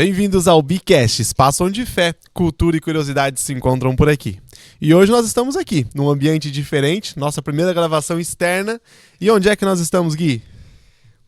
Bem-vindos ao Bicast, espaço onde fé, cultura e curiosidade se encontram por aqui. E hoje nós estamos aqui, num ambiente diferente, nossa primeira gravação externa. E onde é que nós estamos, Gui?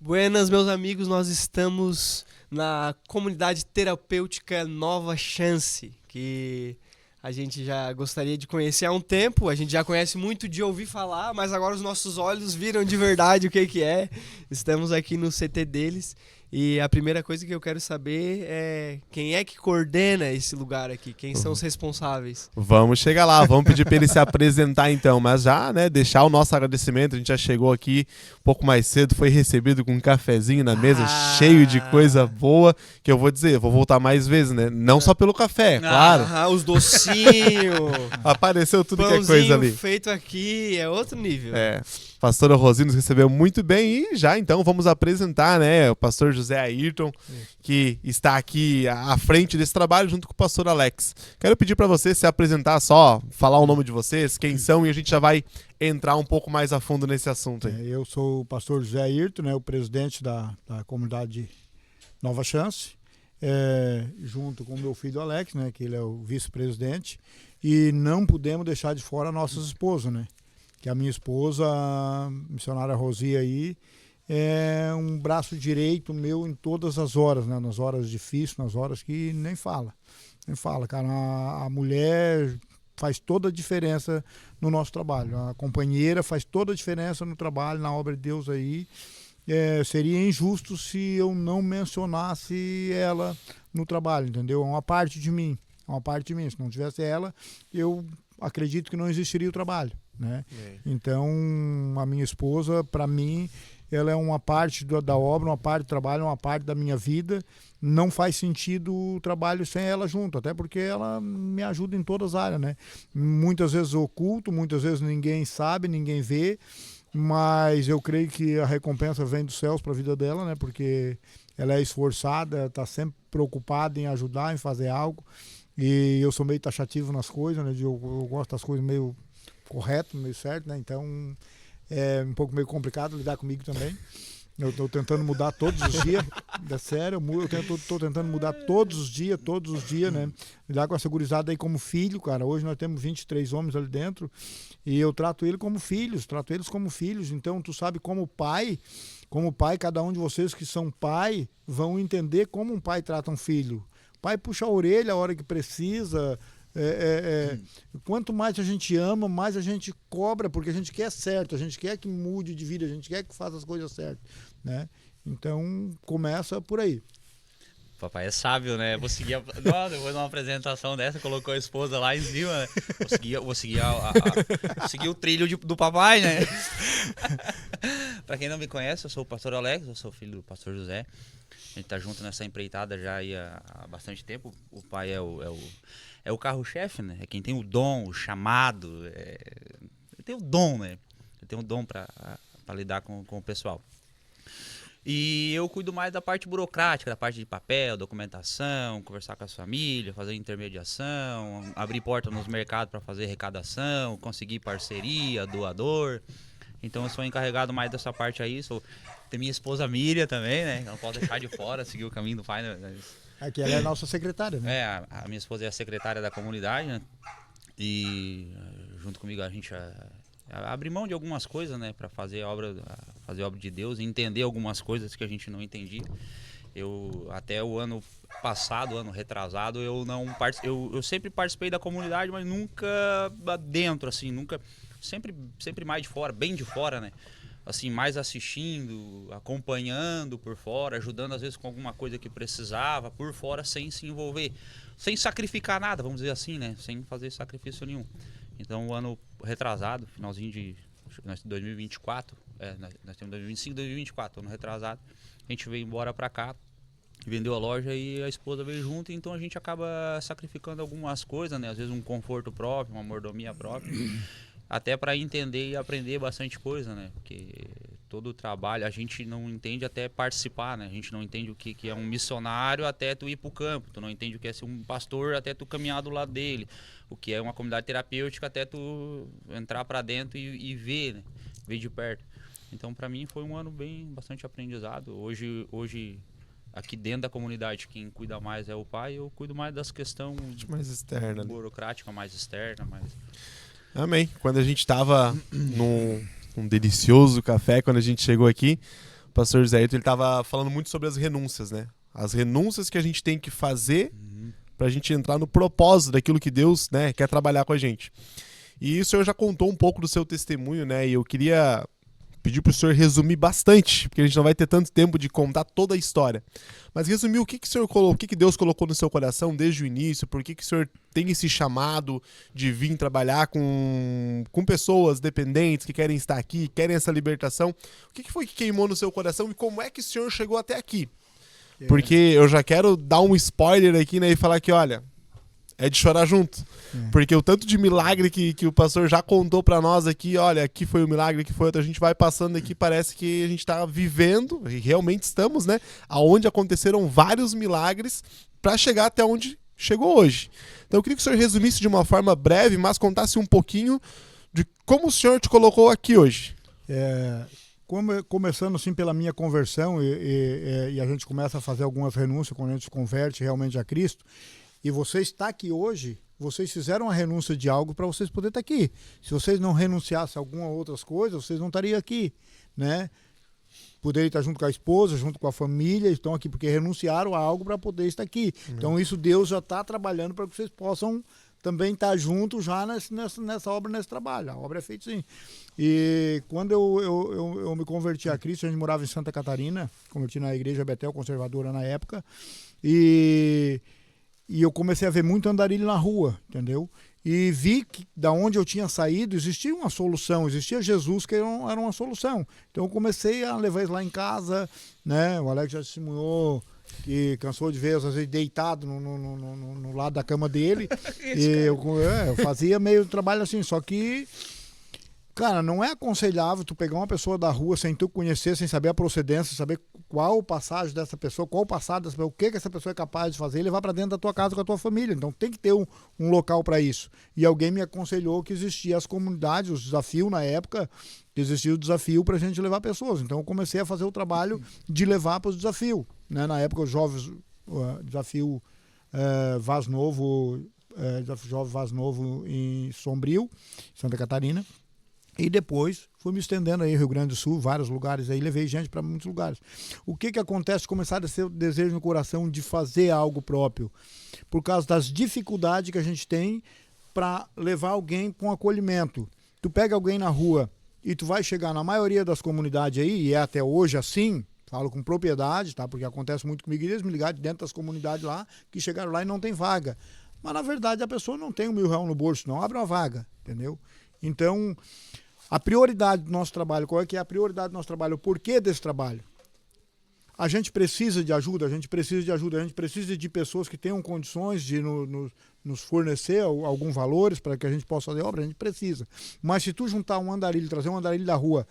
Buenas, meus amigos, nós estamos na comunidade terapêutica Nova Chance, que a gente já gostaria de conhecer há um tempo, a gente já conhece muito de ouvir falar, mas agora os nossos olhos viram de verdade o que é. Estamos aqui no CT deles e a primeira coisa que eu quero saber é quem é que coordena esse lugar aqui, quem são os responsáveis. Vamos chegar lá, vamos pedir para ele se apresentar então, mas já, deixar o nosso agradecimento. A gente já chegou aqui um pouco mais cedo, foi recebido com um cafezinho na mesa, cheio de coisa boa, que eu vou dizer, vou voltar mais vezes, né? Não só pelo café, claro. Os docinhos. Apareceu tudo que é coisa ali. Feito aqui é outro nível. Pastora Rosi nos recebeu muito bem e já então vamos apresentar, né, o pastor José Ayrton, que está aqui à frente desse trabalho junto com o pastor Alex. Quero pedir para você se apresentar só, falar o nome de vocês, quem são, e a gente já vai entrar um pouco mais a fundo nesse assunto aí. Eu sou o pastor José Ayrton, né, o presidente da comunidade Nova Chance, junto com o meu filho Alex, né, que ele é o vice-presidente, e não podemos deixar de fora nossas esposas, né? Que a minha esposa, a missionária Rosi aí, é um braço direito meu em todas as horas, né? Nas horas difíceis, nas horas que nem fala, cara. A mulher faz toda a diferença no nosso trabalho. A companheira faz toda a diferença no trabalho, na obra de Deus aí. Seria injusto se eu não mencionasse ela no trabalho, entendeu? É uma parte de mim. Se não tivesse ela, eu acredito que não existiria o trabalho, né? Então, a minha esposa, para mim, ela é uma parte da obra, uma parte do trabalho, uma parte da minha vida. Não faz sentido o trabalho sem ela junto, até porque ela me ajuda em todas as áreas, né? Muitas vezes oculto, muitas vezes ninguém sabe, ninguém vê, mas eu creio que a recompensa vem dos céus para a vida dela, né? Porque ela é esforçada, está sempre preocupada em ajudar, em fazer algo. E eu sou meio taxativo nas coisas, né? Eu gosto das coisas meio correto, meio certo, né? Então é um pouco meio complicado lidar comigo também. Eu estou tentando mudar todos os dias, é sério, eu estou tentando mudar todos os dias, né? Lidar com essa gurizada aí como filho, cara. Hoje nós temos 23 homens ali dentro e eu trato eles como filhos. Então tu sabe como pai, cada um de vocês que são pai vão entender como um pai trata um filho. Pai puxa a orelha a hora que precisa. Quanto mais a gente ama, mais a gente cobra, porque a gente quer certo, a gente quer que mude de vida, a gente quer que faça as coisas certas, né? Então começa por aí. Papai é sábio, né? Vou seguir depois de uma apresentação dessa, colocou a esposa lá em cima, né? Vou seguir o trilho do papai, né? Pra quem não me conhece, eu sou o pastor Alex, eu sou filho do pastor José. A gente tá junto nessa empreitada já aí há bastante tempo. O pai é o carro-chefe, né? É quem tem o dom, o chamado. Ele tem o dom, né? Ele tem o dom pra lidar com o pessoal. E eu cuido mais da parte burocrática, da parte de papel, documentação, conversar com as famílias, fazer intermediação, abrir porta nos mercados para fazer arrecadação, conseguir parceria, doador. Então eu sou encarregado mais dessa parte aí. Tem minha esposa Miriam também, né? Não pode deixar de fora, seguir o caminho do pai, né? Aqui ela é a nossa secretária, né? A minha esposa é a secretária da comunidade, né? E junto comigo a gente abre mão de algumas coisas, né? Para fazer a obra de Deus, entender algumas coisas que a gente não entendia. Até o ano passado, ano retrasado, eu sempre participei da comunidade, mas nunca dentro, assim, nunca... Sempre mais de fora, bem de fora, né? Assim, mais assistindo, acompanhando por fora, ajudando às vezes com alguma coisa que precisava, por fora, sem se envolver, sem sacrificar nada, vamos dizer assim, né? Sem fazer sacrifício nenhum. Então, o ano retrasado, finalzinho de 2024, nós temos 2025, 2024, ano retrasado, a gente veio embora pra cá, vendeu a loja e a esposa veio junto, então a gente acaba sacrificando algumas coisas, né? Às vezes um conforto próprio, uma mordomia própria. Até para entender e aprender bastante coisa, né? Porque todo o trabalho a gente não entende até participar, né? A gente não entende o que é um missionário até tu ir pro campo. Tu não entende o que é ser um pastor até tu caminhar do lado dele. O que é uma comunidade terapêutica até tu entrar para dentro e ver, né? Ver de perto. Então, para mim, foi um ano bastante aprendizado. Hoje aqui dentro da comunidade quem cuida mais é o pai, eu cuido mais das questões Mais externa. burocrática, mais externa, mais... Amém. Quando a gente estava num delicioso café, quando a gente chegou aqui, o pastor José Ayrton, ele estava falando muito sobre as renúncias, né? As renúncias que a gente tem que fazer para a gente entrar no propósito daquilo que Deus, né, quer trabalhar com a gente. E o senhor já contou um pouco do seu testemunho, né? E eu queria pedir para o senhor resumir bastante, porque a gente não vai ter tanto tempo de contar toda a história. Mas resumir o que o senhor colocou, o que Deus colocou no seu coração desde o início, por que o senhor tem esse chamado de vir trabalhar com pessoas dependentes que querem estar aqui, querem essa libertação. O que foi que queimou no seu coração e como é que o senhor chegou até aqui? Porque eu já quero dar um spoiler aqui, né, e falar que, olha, é de chorar junto. Porque o tanto de milagre que o pastor já contou pra nós aqui, olha, aqui foi o milagre, aqui foi outro, a gente vai passando aqui, parece que a gente tá vivendo, e realmente estamos, né, aonde aconteceram vários milagres pra chegar até onde chegou hoje. Então eu queria que o senhor resumisse de uma forma breve, mas contasse um pouquinho de como o senhor te colocou aqui hoje. Começando assim pela minha conversão e a gente começa a fazer algumas renúncias quando a gente se converte realmente a Cristo, e você está aqui hoje, vocês fizeram a renúncia de algo para vocês poderem estar aqui. Se vocês não renunciassem a algumas outras coisas, vocês não estariam aqui, né? Poderiam estar junto com a esposa, junto com a família, estão aqui porque renunciaram a algo para poder estar aqui. Então isso Deus já está trabalhando para que vocês possam também estar juntos já nessa obra, nesse trabalho. A obra é feita sim. E quando eu me converti a Cristo, a gente morava em Santa Catarina, converti na igreja Betel, conservadora na época, e eu comecei a ver muito andarilho na rua, entendeu? E vi que da onde eu tinha saído existia uma solução, existia Jesus que era uma solução. Então eu comecei a levar isso lá em casa, né? O Alex já testemunhou que cansou de ver, às vezes, deitado no lado da cama dele. E eu fazia meio trabalho assim, só que, cara, não é aconselhável tu pegar uma pessoa da rua sem tu conhecer, sem saber a procedência, saber qual o passagem dessa pessoa, qual o passado dessa pessoa, o que essa pessoa é capaz de fazer e levar para dentro da tua casa com a tua família. Então tem que ter um local para isso. E alguém me aconselhou que existia as comunidades, os desafios na época, existia o desafio para a gente levar pessoas. Então eu comecei a fazer o trabalho de levar para os desafios. Né? Na época, os jovens, desafio Vaz Novo, Jovem Vaz Novo em Sombrio, Santa Catarina. E depois fui me estendendo aí, Rio Grande do Sul, vários lugares aí, levei gente para muitos lugares. O que acontece? Começar a ser o desejo no coração de fazer algo próprio, por causa das dificuldades que a gente tem para levar alguém com acolhimento. Tu pega alguém na rua e tu vai chegar na maioria das comunidades aí, e é até hoje assim, falo com propriedade, tá? Porque acontece muito comigo, eles me ligaram dentro das comunidades lá, que chegaram lá e não tem vaga. Mas na verdade a pessoa não tem R$1.000 no bolso, não abre uma vaga, entendeu? Então, a prioridade do nosso trabalho, qual é que é a prioridade do nosso trabalho? O porquê desse trabalho? A gente precisa de ajuda, a gente precisa de pessoas que tenham condições de nos fornecer alguns valores para que a gente possa fazer obra, a gente precisa. Mas se tu juntar um andarilho, trazer um andarilho da rua,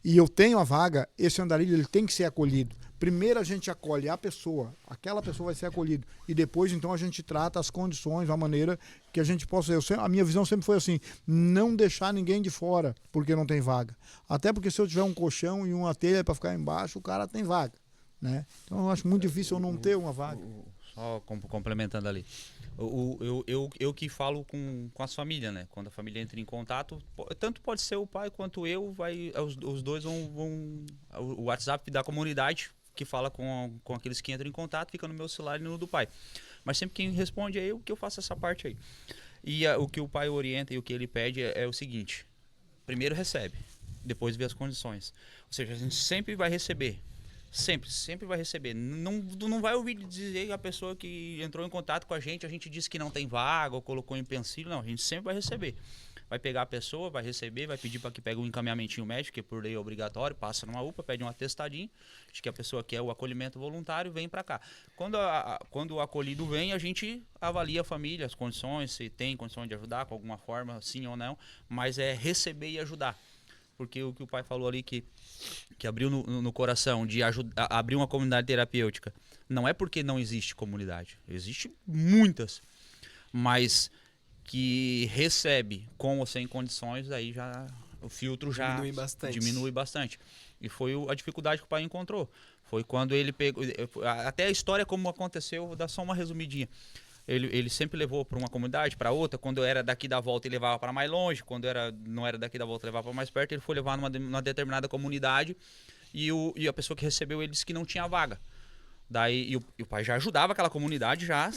e eu tenho a vaga, esse andarilho ele tem que ser acolhido. Primeiro a gente acolhe a pessoa, aquela pessoa vai ser acolhida. E depois, então, a gente trata as condições, a maneira que a gente possa... a minha visão sempre foi assim, não deixar ninguém de fora porque não tem vaga. Até porque se eu tiver um colchão e uma telha para ficar embaixo, o cara tem vaga. Né? Então eu acho muito difícil eu não ter uma vaga. Só complementando ali. Eu que falo com as famílias, né? Quando a família entra em contato, tanto pode ser o pai quanto eu, os dois vão o WhatsApp da comunidade que fala com aqueles que entram em contato, fica no meu celular e no do pai. Mas sempre quem responde é eu, que eu faço essa parte aí. E o que o pai orienta e o que ele pede é o seguinte: primeiro recebe, depois vê as condições. Ou seja, a gente sempre vai receber. Sempre vai receber. Não vai ouvir dizer a pessoa que entrou em contato com a gente disse que não tem vaga ou colocou em empecilho. Não, a gente sempre vai receber. Vai pegar a pessoa, vai receber, vai pedir para que pegue um encaminhamentinho médico, que por lei é obrigatório, passa numa UPA, pede um atestadinho, de que a pessoa quer o acolhimento voluntário, vem para cá. Quando o acolhido vem, a gente avalia a família, as condições, se tem condição de ajudar com alguma forma, sim ou não, mas é receber e ajudar. Porque o que o pai falou ali, que abriu no coração de abrir uma comunidade terapêutica, não é porque não existe comunidade. Existe muitas, mas que recebe com ou sem condições, aí já o filtro já diminui bastante. E foi a dificuldade que o pai encontrou. Foi quando ele pegou... Até a história como aconteceu, vou dar só uma resumidinha. Ele sempre levou para uma comunidade, para outra. Quando eu era daqui da volta, ele levava para mais longe. Quando não era daqui da volta, levava para mais perto. Ele foi levar numa determinada comunidade e a pessoa que recebeu ele disse que não tinha vaga. Daí o pai já ajudava aquela comunidade já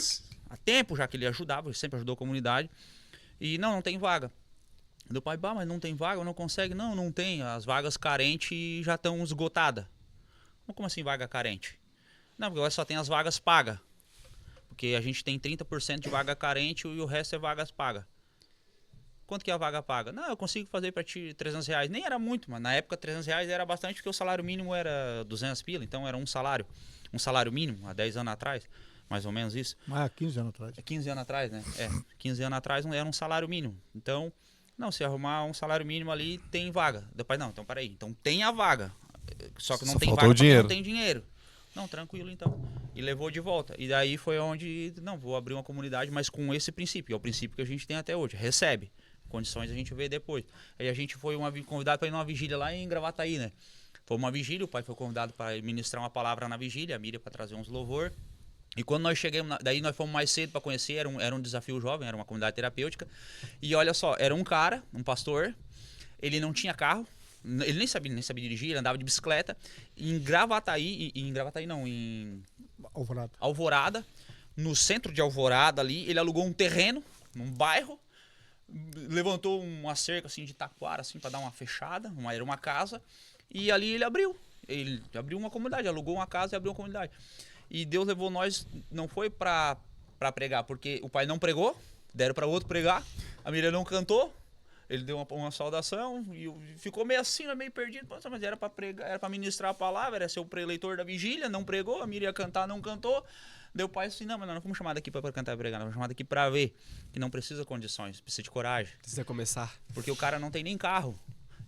há tempo já que ele ajudava, ele sempre ajudou a comunidade. E não tem vaga. Meu pai, mas não tem vaga, não consegue? Não tem. As vagas carentes já estão esgotadas. Como assim vaga carente? Não, porque agora só tem as vagas pagas. Porque a gente tem 30% de vaga carente e o resto é vagas pagas. Quanto que é a vaga paga? Não, eu consigo fazer para ti R$300. Nem era muito, mas na época R$300 era bastante porque o salário mínimo era 200 pila. Então era um salário mínimo, há 10 anos atrás. Mais ou menos isso. Mas há 15 anos atrás. 15 anos atrás, né? 15 anos atrás era um salário mínimo. Então, se arrumar um salário mínimo ali, tem vaga. Depois, então peraí. Então tem a vaga. Só que não tem vaga porque não tem dinheiro. Não, tranquilo então. E levou de volta. E daí foi onde, vou abrir uma comunidade, mas com esse princípio. É o princípio que a gente tem até hoje. Recebe. Condições a gente vê depois. Aí a gente foi convidado para ir numa vigília lá em Gravataí, né? Foi uma vigília, o pai foi convidado para ministrar uma palavra na vigília, a Miriam para trazer uns louvor. E quando nós chegamos, daí nós fomos mais cedo para conhecer, era um desafio jovem, era uma comunidade terapêutica. E olha só, era um cara, um pastor, ele não tinha carro, ele nem sabia dirigir, ele andava de bicicleta. Em Alvorada, no centro de Alvorada ali, ele alugou um terreno num bairro, levantou uma cerca assim de taquara assim para dar uma fechada, era uma casa, e ali ele abriu uma comunidade, alugou uma casa e abriu uma comunidade. E Deus levou nós, não foi para pregar, porque o pai não pregou, deram para outro pregar, a Miriam não cantou, ele deu uma saudação e ficou meio assim, meio perdido. Mas era para pregar, era para ministrar a palavra, era ser o preleitor da vigília, não pregou, a Miriam ia cantar, não cantou. Deu o pai assim, mas não fomos chamados aqui para cantar e pregar, nós fomos chamados aqui para ver, que não precisa de condições, precisa de coragem. Precisa começar. Porque o cara não tem nem carro.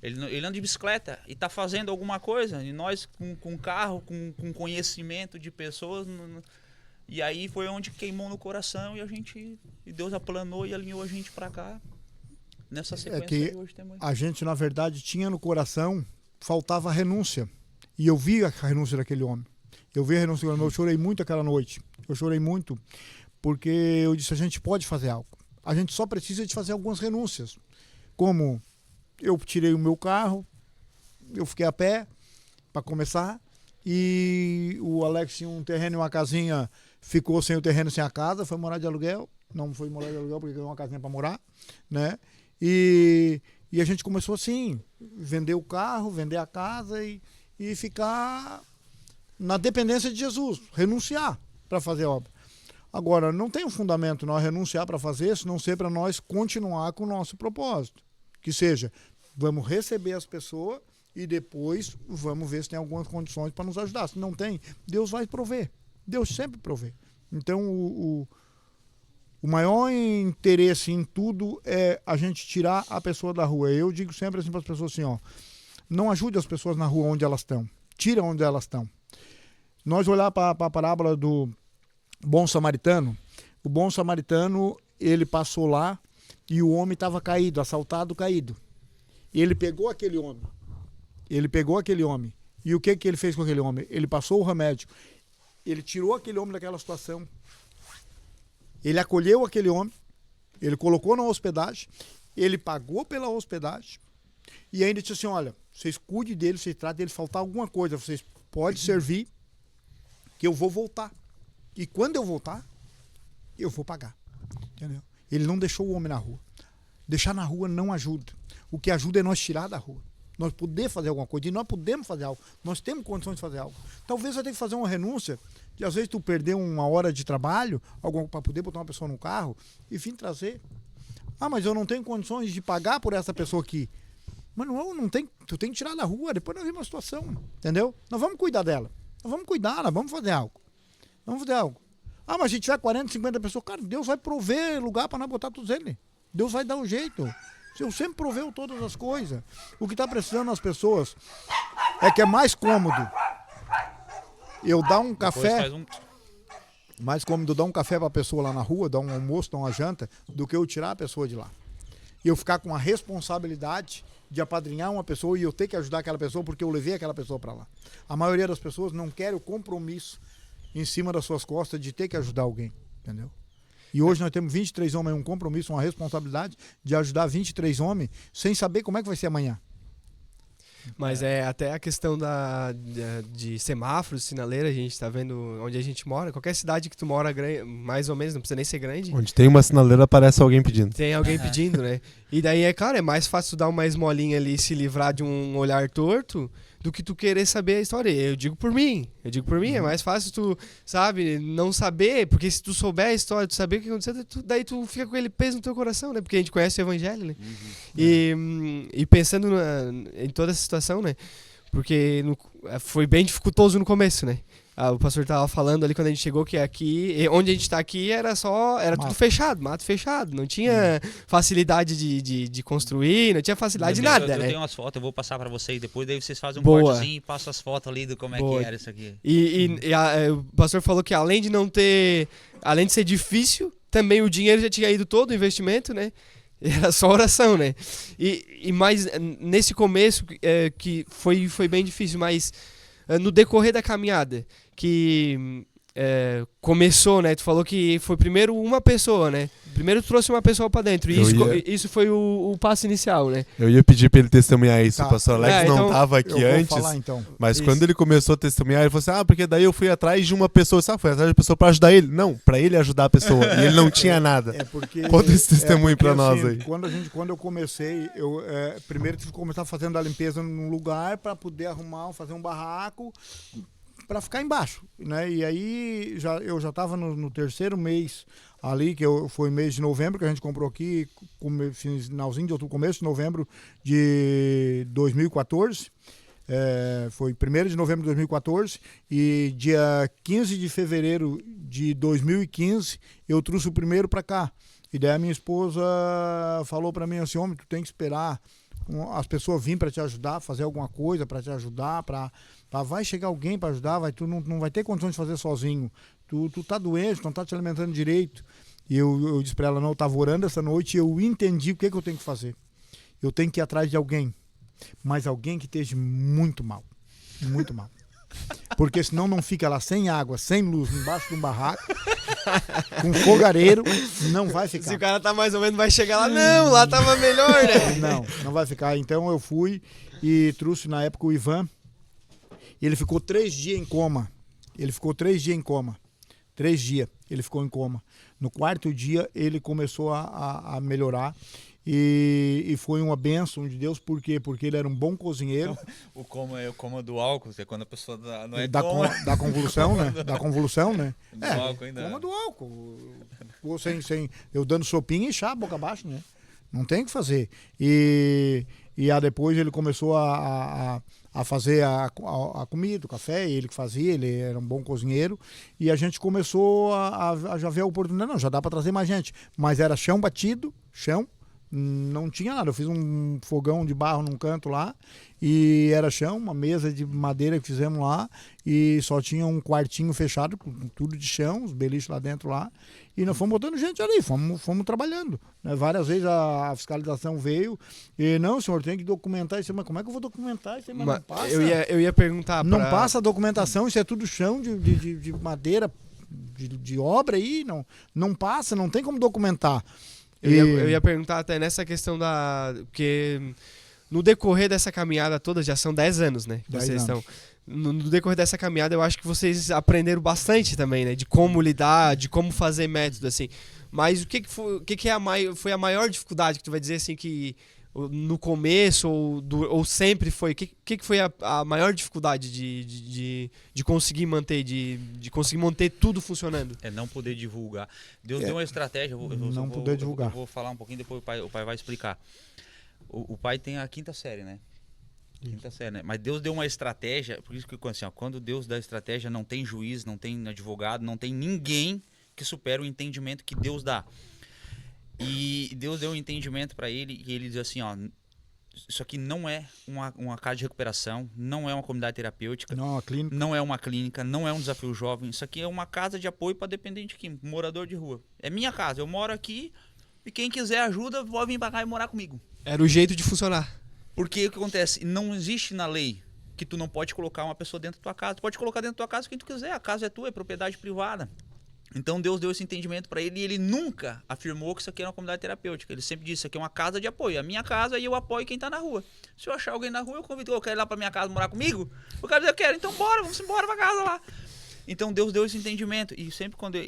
Ele anda de bicicleta e está fazendo alguma coisa. E nós com carro, com conhecimento de pessoas. E aí foi onde queimou no coração e Deus aplanou e alinhou a gente para cá. Nessa sequência que hoje temos. A gente, na verdade, tinha no coração, faltava renúncia. E eu vi a renúncia daquele homem. Eu vi a renúncia daquele homem. Eu chorei muito aquela noite. Eu chorei muito porque eu disse, a gente pode fazer algo. A gente só precisa de fazer algumas renúncias. Como... eu tirei o meu carro, eu fiquei a pé para começar, e o Alex tinha um terreno e uma casinha, ficou sem o terreno, sem a casa, foi morar de aluguel, não foi morar de aluguel porque ganhou uma casinha para morar, né? E a gente começou assim, vender o carro, vender a casa e ficar na dependência de Jesus, renunciar para fazer a obra. Agora, não tem um fundamento nós renunciar para fazer, se não ser para nós continuar com o nosso propósito. Que seja, vamos receber as pessoas e depois vamos ver se tem algumas condições para nos ajudar. Se não tem, Deus vai prover. Deus sempre provê. Então, o maior interesse em tudo é a gente tirar a pessoa da rua. Eu digo sempre assim para as pessoas assim, não ajude as pessoas na rua onde elas estão. Tira onde elas estão. Nós olhar para a parábola do bom samaritano, o bom samaritano, ele passou lá, e o homem estava caído, assaltado, caído. E ele pegou aquele homem. E o que ele fez com aquele homem? Ele passou o remédio. Ele tirou aquele homem daquela situação. Ele acolheu aquele homem. Ele colocou na hospedagem. Ele pagou pela hospedagem. E ainda disse assim, olha, vocês cuidem dele, vocês tratem dele, faltar alguma coisa, vocês podem servir, que eu vou voltar. E quando eu voltar, eu vou pagar. Entendeu? Ele não deixou o homem na rua. Deixar na rua não ajuda. O que ajuda é nós tirar da rua. Nós poder fazer alguma coisa. E nós podemos fazer algo. Nós temos condições de fazer algo. Talvez eu tenha que fazer uma renúncia. De às vezes tu perder uma hora de trabalho para poder botar uma pessoa no carro e vir trazer. Mas eu não tenho condições de pagar por essa pessoa aqui. Mas não tem. Tu tem que tirar da rua. Depois nós vemos a situação. Entendeu? Nós vamos cuidar dela. Nós vamos cuidar. Nós vamos fazer algo. Mas se tiver 40, 50 pessoas, cara, Deus vai prover lugar para nós botar todos eles. Deus vai dar um jeito. Eu sempre proveu todas as coisas. O que está precisando as pessoas é que é mais cômodo eu dar um café, mais cômodo dar um café para a pessoa lá na rua, dar um almoço, dar uma janta, do que eu tirar a pessoa de lá. eu ficar com a responsabilidade de apadrinhar uma pessoa e eu ter que ajudar aquela pessoa porque eu levei aquela pessoa para lá. A maioria das pessoas não quer o compromisso em cima das suas costas de ter que ajudar alguém, entendeu? E hoje nós temos 23 homens, um compromisso, uma responsabilidade de ajudar 23 homens sem saber como é que vai ser amanhã. Mas até a questão de semáforos, sinaleira, a gente tá vendo onde a gente mora. Qualquer cidade que tu mora, mais ou menos, não precisa nem ser grande. Onde tem uma sinaleira, aparece alguém pedindo. Tem alguém pedindo, né? E daí, claro, é mais fácil tu dar uma esmolinha ali e se livrar de um olhar torto do que tu querer saber a história. Eu digo por mim, é mais fácil tu, sabe, não saber, porque se tu souber a história, tu saber o que aconteceu, daí tu fica com aquele peso no teu coração, né? Porque a gente conhece o evangelho, né? E pensando em toda essa situação, né? Porque foi bem dificultoso no começo, né? O pastor estava falando ali quando a gente chegou que aqui, onde a gente está aqui, era tudo fechado, mato fechado. Não tinha facilidade de construir, não tinha facilidade de nada, eu né? tenho umas fotos, eu vou passar para vocês depois, daí vocês fazem um Boa. cortezinho e passam as fotos ali do como é que era isso aqui. O pastor falou que além de ser difícil, também o dinheiro já tinha ido todo, o investimento, né? Era só oração, né? Mas nesse começo, que foi bem difícil, mas no decorrer da caminhada, que começou, né? Tu falou que foi primeiro uma pessoa, né? Primeiro tu trouxe uma pessoa pra dentro. E isso foi o passo inicial, né? Eu ia pedir pra ele testemunhar isso. Tá. O pastor Alex não tava aqui antes. Vou falar, então. Mas Isso. quando ele começou a testemunhar, ele falou assim: porque daí eu fui atrás de uma pessoa. Sabe, foi atrás de uma pessoa pra ajudar ele? Não, pra ele ajudar a pessoa. E ele não tinha nada. Conta esse testemunho pra nós aí. Quando eu comecei, primeiro tive que começar fazendo a limpeza num lugar para poder fazer um barraco para ficar embaixo, né? E aí eu já estava no terceiro mês ali, foi mês de novembro que a gente comprou aqui, finalzinho de outubro, começo de novembro de 2014. Foi 1º de novembro de 2014 e dia 15 de fevereiro de 2015 eu trouxe o primeiro para cá. E daí a minha esposa falou para mim assim: homem, tu tem que esperar as pessoas virem para te ajudar, fazer alguma coisa para te ajudar, vai chegar alguém para ajudar, tu não vai ter condições de fazer sozinho. Tu tá doente, não tá te alimentando direito. E eu disse para ela: não, eu estava orando essa noite e eu entendi o que eu tenho que fazer. Eu tenho que ir atrás de alguém, mas alguém que esteja muito mal, muito mal. Porque senão não fica lá sem água, sem luz, embaixo de um barraco, com fogareiro, não vai ficar. Se o cara tá mais ou menos, vai chegar lá, não, lá tava melhor, né? Não vai ficar. Então eu fui e trouxe na época o Ivan, e ele ficou 3 dias em coma. 3 dias ele ficou em coma. No 4º dia ele começou a melhorar. E foi uma bênção de Deus, por quê? Porque ele era um bom cozinheiro. O coma do álcool, é quando a pessoa não é da convulsão, né? Da convulsão, né? Do álcool ainda. Coma do álcool. Eu dando sopinha e chá, boca abaixo, né? Não tem o que fazer. E depois ele começou a fazer a comida, o café, ele que fazia, ele era um bom cozinheiro. E a gente começou a já ver a oportunidade. Não, já dá para trazer mais gente. Mas era chão batido, não tinha nada. Eu fiz um fogão de barro num canto lá e era chão, uma mesa de madeira que fizemos lá e só tinha um quartinho fechado com tudo de chão, os beliches lá dentro lá, e nós fomos botando gente ali, fomos trabalhando, né? Várias vezes a fiscalização veio e: não, senhor, tem que documentar isso. Mas como é que eu vou documentar isso? Mas não passa. Eu ia perguntar não passa a documentação, isso é tudo chão de madeira de obra aí, não passa, não tem como documentar. Eu ia perguntar até nessa questão porque no decorrer dessa caminhada toda, já são 10 anos, né? 10 vocês anos. No decorrer dessa caminhada, eu acho que vocês aprenderam bastante também, né? De como lidar, de como fazer método, assim. Mas o que foi a maior dificuldade que tu vai dizer, assim, que no começo ou sempre foi? O que foi a maior dificuldade de conseguir manter, de conseguir manter tudo funcionando? É não poder divulgar. Deus deu uma estratégia. Poder divulgar. Eu vou falar um pouquinho, depois o pai vai explicar. O pai tem a 5ª série, né? Mas Deus deu uma estratégia. Por isso que assim, quando Deus dá estratégia, não tem juiz, não tem advogado, não tem ninguém que supere o entendimento que Deus dá. E Deus deu um entendimento para ele e ele diz assim: isso aqui não é uma casa de recuperação, não é uma comunidade terapêutica, não é uma clínica, não é um desafio jovem. Isso aqui é uma casa de apoio para dependente aqui, morador de rua. É minha casa, eu moro aqui e quem quiser ajuda pode vir pra cá e morar comigo. Era o jeito de funcionar. Porque o que acontece? Não existe na lei que tu não pode colocar uma pessoa dentro da tua casa. Tu pode colocar dentro da tua casa quem tu quiser. A casa é tua, é propriedade privada. Então Deus deu esse entendimento para ele e ele nunca afirmou que isso aqui era uma comunidade terapêutica. Ele sempre disse, isso aqui é uma casa de apoio. A minha casa e eu apoio quem tá na rua. Se eu achar alguém na rua, eu convido, eu quero ir lá pra minha casa morar comigo. O cara diz, eu quero, então bora, vamos embora pra casa lá. Então Deus deu esse entendimento. E sempre quando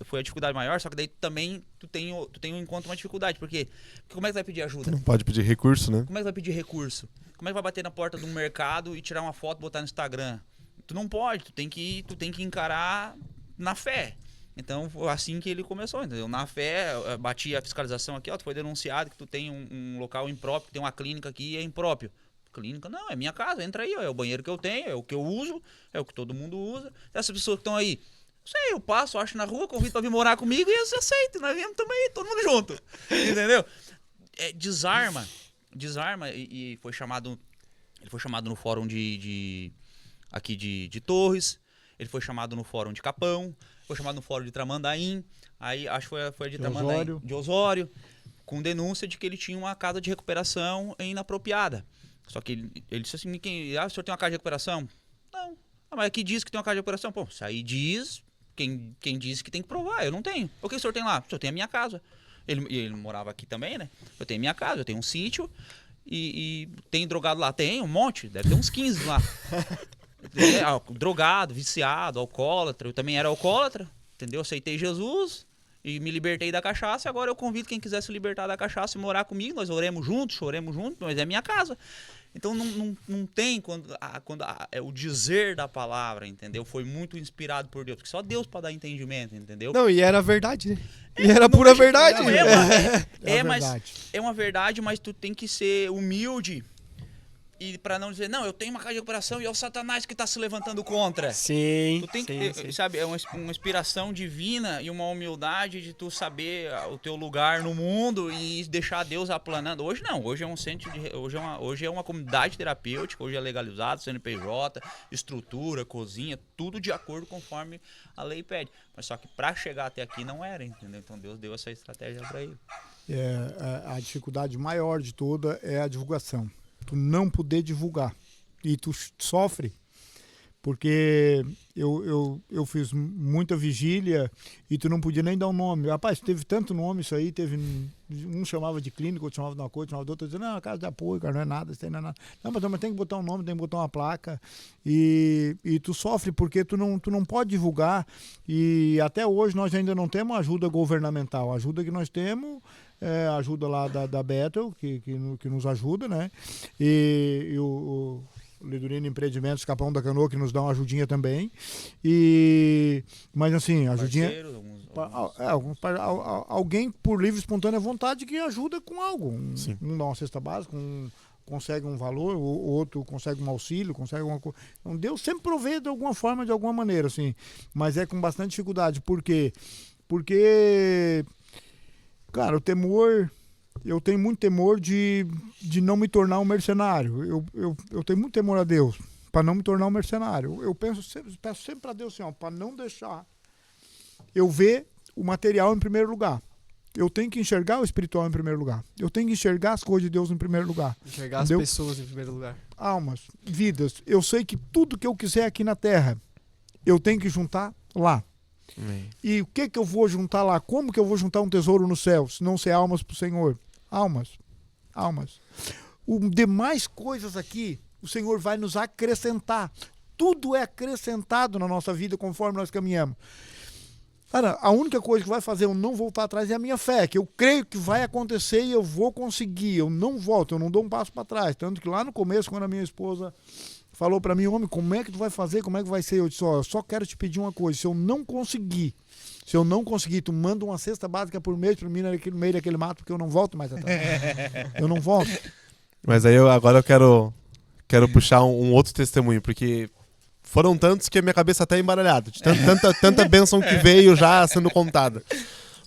foi a dificuldade maior, só que daí também tu tem um encontro uma dificuldade. Porque como é que tu vai pedir ajuda? Tu não pode pedir recurso, né? Como é que vai pedir recurso? Como é que vai bater na porta de um mercado e tirar uma foto e botar no Instagram? Tu não pode, tu tem que encarar na fé. Então foi assim que ele começou, entendeu? Na fé, batia a fiscalização aqui, ó, tu foi denunciado que tu tem um local impróprio, tem uma clínica aqui, é impróprio. Clínica não, é minha casa, entra aí, ó, é o banheiro que eu tenho, é o que eu uso, é o que todo mundo usa. Essas pessoas que estão aí, não sei, eu passo, acho na rua, convido pra vir morar comigo e eles aceitam, nós viemos também, todo mundo junto, entendeu? Desarma e foi chamado, ele foi chamado no fórum aqui de Torres, ele foi chamado no fórum de Capão, foi chamado no fórum de Tramandaí, aí acho que foi de Tramandaí, de Osório, com denúncia de que ele tinha uma casa de recuperação inapropriada. Só que ele disse assim, o senhor tem uma casa de recuperação? Não. Mas aqui diz que tem uma casa de recuperação. Pô, isso aí diz, quem diz que tem que provar, eu não tenho. O que o senhor tem lá? O senhor tem a minha casa. Ele morava aqui também, né? Eu tenho a minha casa, eu tenho um sítio e tem drogado lá? Tem um monte, deve ter uns 15 lá. Drogado, viciado, alcoólatra. Eu também era alcoólatra, entendeu? Aceitei Jesus e me libertei da cachaça. Agora eu convido quem quiser se libertar da cachaça e morar comigo. Nós oremos juntos, choremos juntos, mas é minha casa. Então não tem é o dizer da palavra, entendeu? Foi muito inspirado por Deus, porque só Deus pode dar entendimento, entendeu? Não, e era verdade, né? E era pura verdade. É uma verdade, mas tu tem que ser humilde. E pra não dizer, não, eu tenho uma casa de recuperação e é o Satanás que tá se levantando contra. Sim, tu tem sim. Sabe, é uma inspiração divina e uma humildade de tu saber o teu lugar no mundo e deixar Deus aplanando. Hoje não, hoje é um centro hoje é uma comunidade terapêutica, hoje é legalizado, CNPJ, estrutura, cozinha, tudo de acordo conforme a lei pede. Mas só que pra chegar até aqui não era, entendeu? Então Deus deu essa estratégia pra ele. A dificuldade maior de toda é a divulgação. Tu não poder divulgar e tu sofre porque eu fiz muita vigília e tu não podia nem dar um nome. Rapaz, teve tanto nome isso aí, teve um chamava de clínica, outro chamava de uma coisa, chamava de outra, dizendo, não, casa de apoio, cara, não é nada, isso aí não é nada. Não, mas tem que botar um nome, tem que botar uma placa e tu sofre porque tu não pode divulgar e até hoje nós ainda não temos ajuda governamental. A ajuda que nós temos é a ajuda lá da Bethel, que nos ajuda, né? E o Lidurino Empreendimentos Capão da Canoa, que nos dá uma ajudinha também. Mas assim, ajudinha. Alguém por livre e espontânea vontade que ajuda com algo. Um dá uma cesta básica, consegue um valor, o outro consegue um auxílio, consegue alguma coisa. Então, Deus sempre provê de alguma forma, de alguma maneira, assim. Mas é com bastante dificuldade. Por quê? Porque, cara, eu tenho muito temor de não me tornar um mercenário. Eu tenho muito temor a Deus para não me tornar um mercenário. Eu peço sempre para Deus assim, para não deixar eu ver o material em primeiro lugar. Eu tenho que enxergar o espiritual em primeiro lugar. Eu tenho que enxergar as coisas de Deus em primeiro lugar. Enxergar as pessoas em primeiro lugar. Almas, vidas. Eu sei que tudo que eu quiser aqui na terra, eu tenho que juntar lá. E o que eu vou juntar lá? Como que eu vou juntar um tesouro no céu, se não ser almas para o Senhor? Almas. Demais coisas aqui, o Senhor vai nos acrescentar. Tudo é acrescentado na nossa vida conforme nós caminhamos. Cara, a única coisa que vai fazer eu não voltar atrás é a minha fé, que eu creio que vai acontecer e eu vou conseguir. Eu não volto, eu não dou um passo para trás. Tanto que lá no começo, quando a minha esposa falou para mim, homem, como é que tu vai fazer, como é que vai ser? Eu disse, eu só quero te pedir uma coisa, se eu não conseguir, tu manda uma cesta básica por mês para mim no meio daquele mato, porque eu não volto mais atrás. Eu não volto. Mas aí agora eu quero puxar um outro testemunho, porque foram tantos que a minha cabeça está embaralhada, de tanta bênção que veio já sendo contada.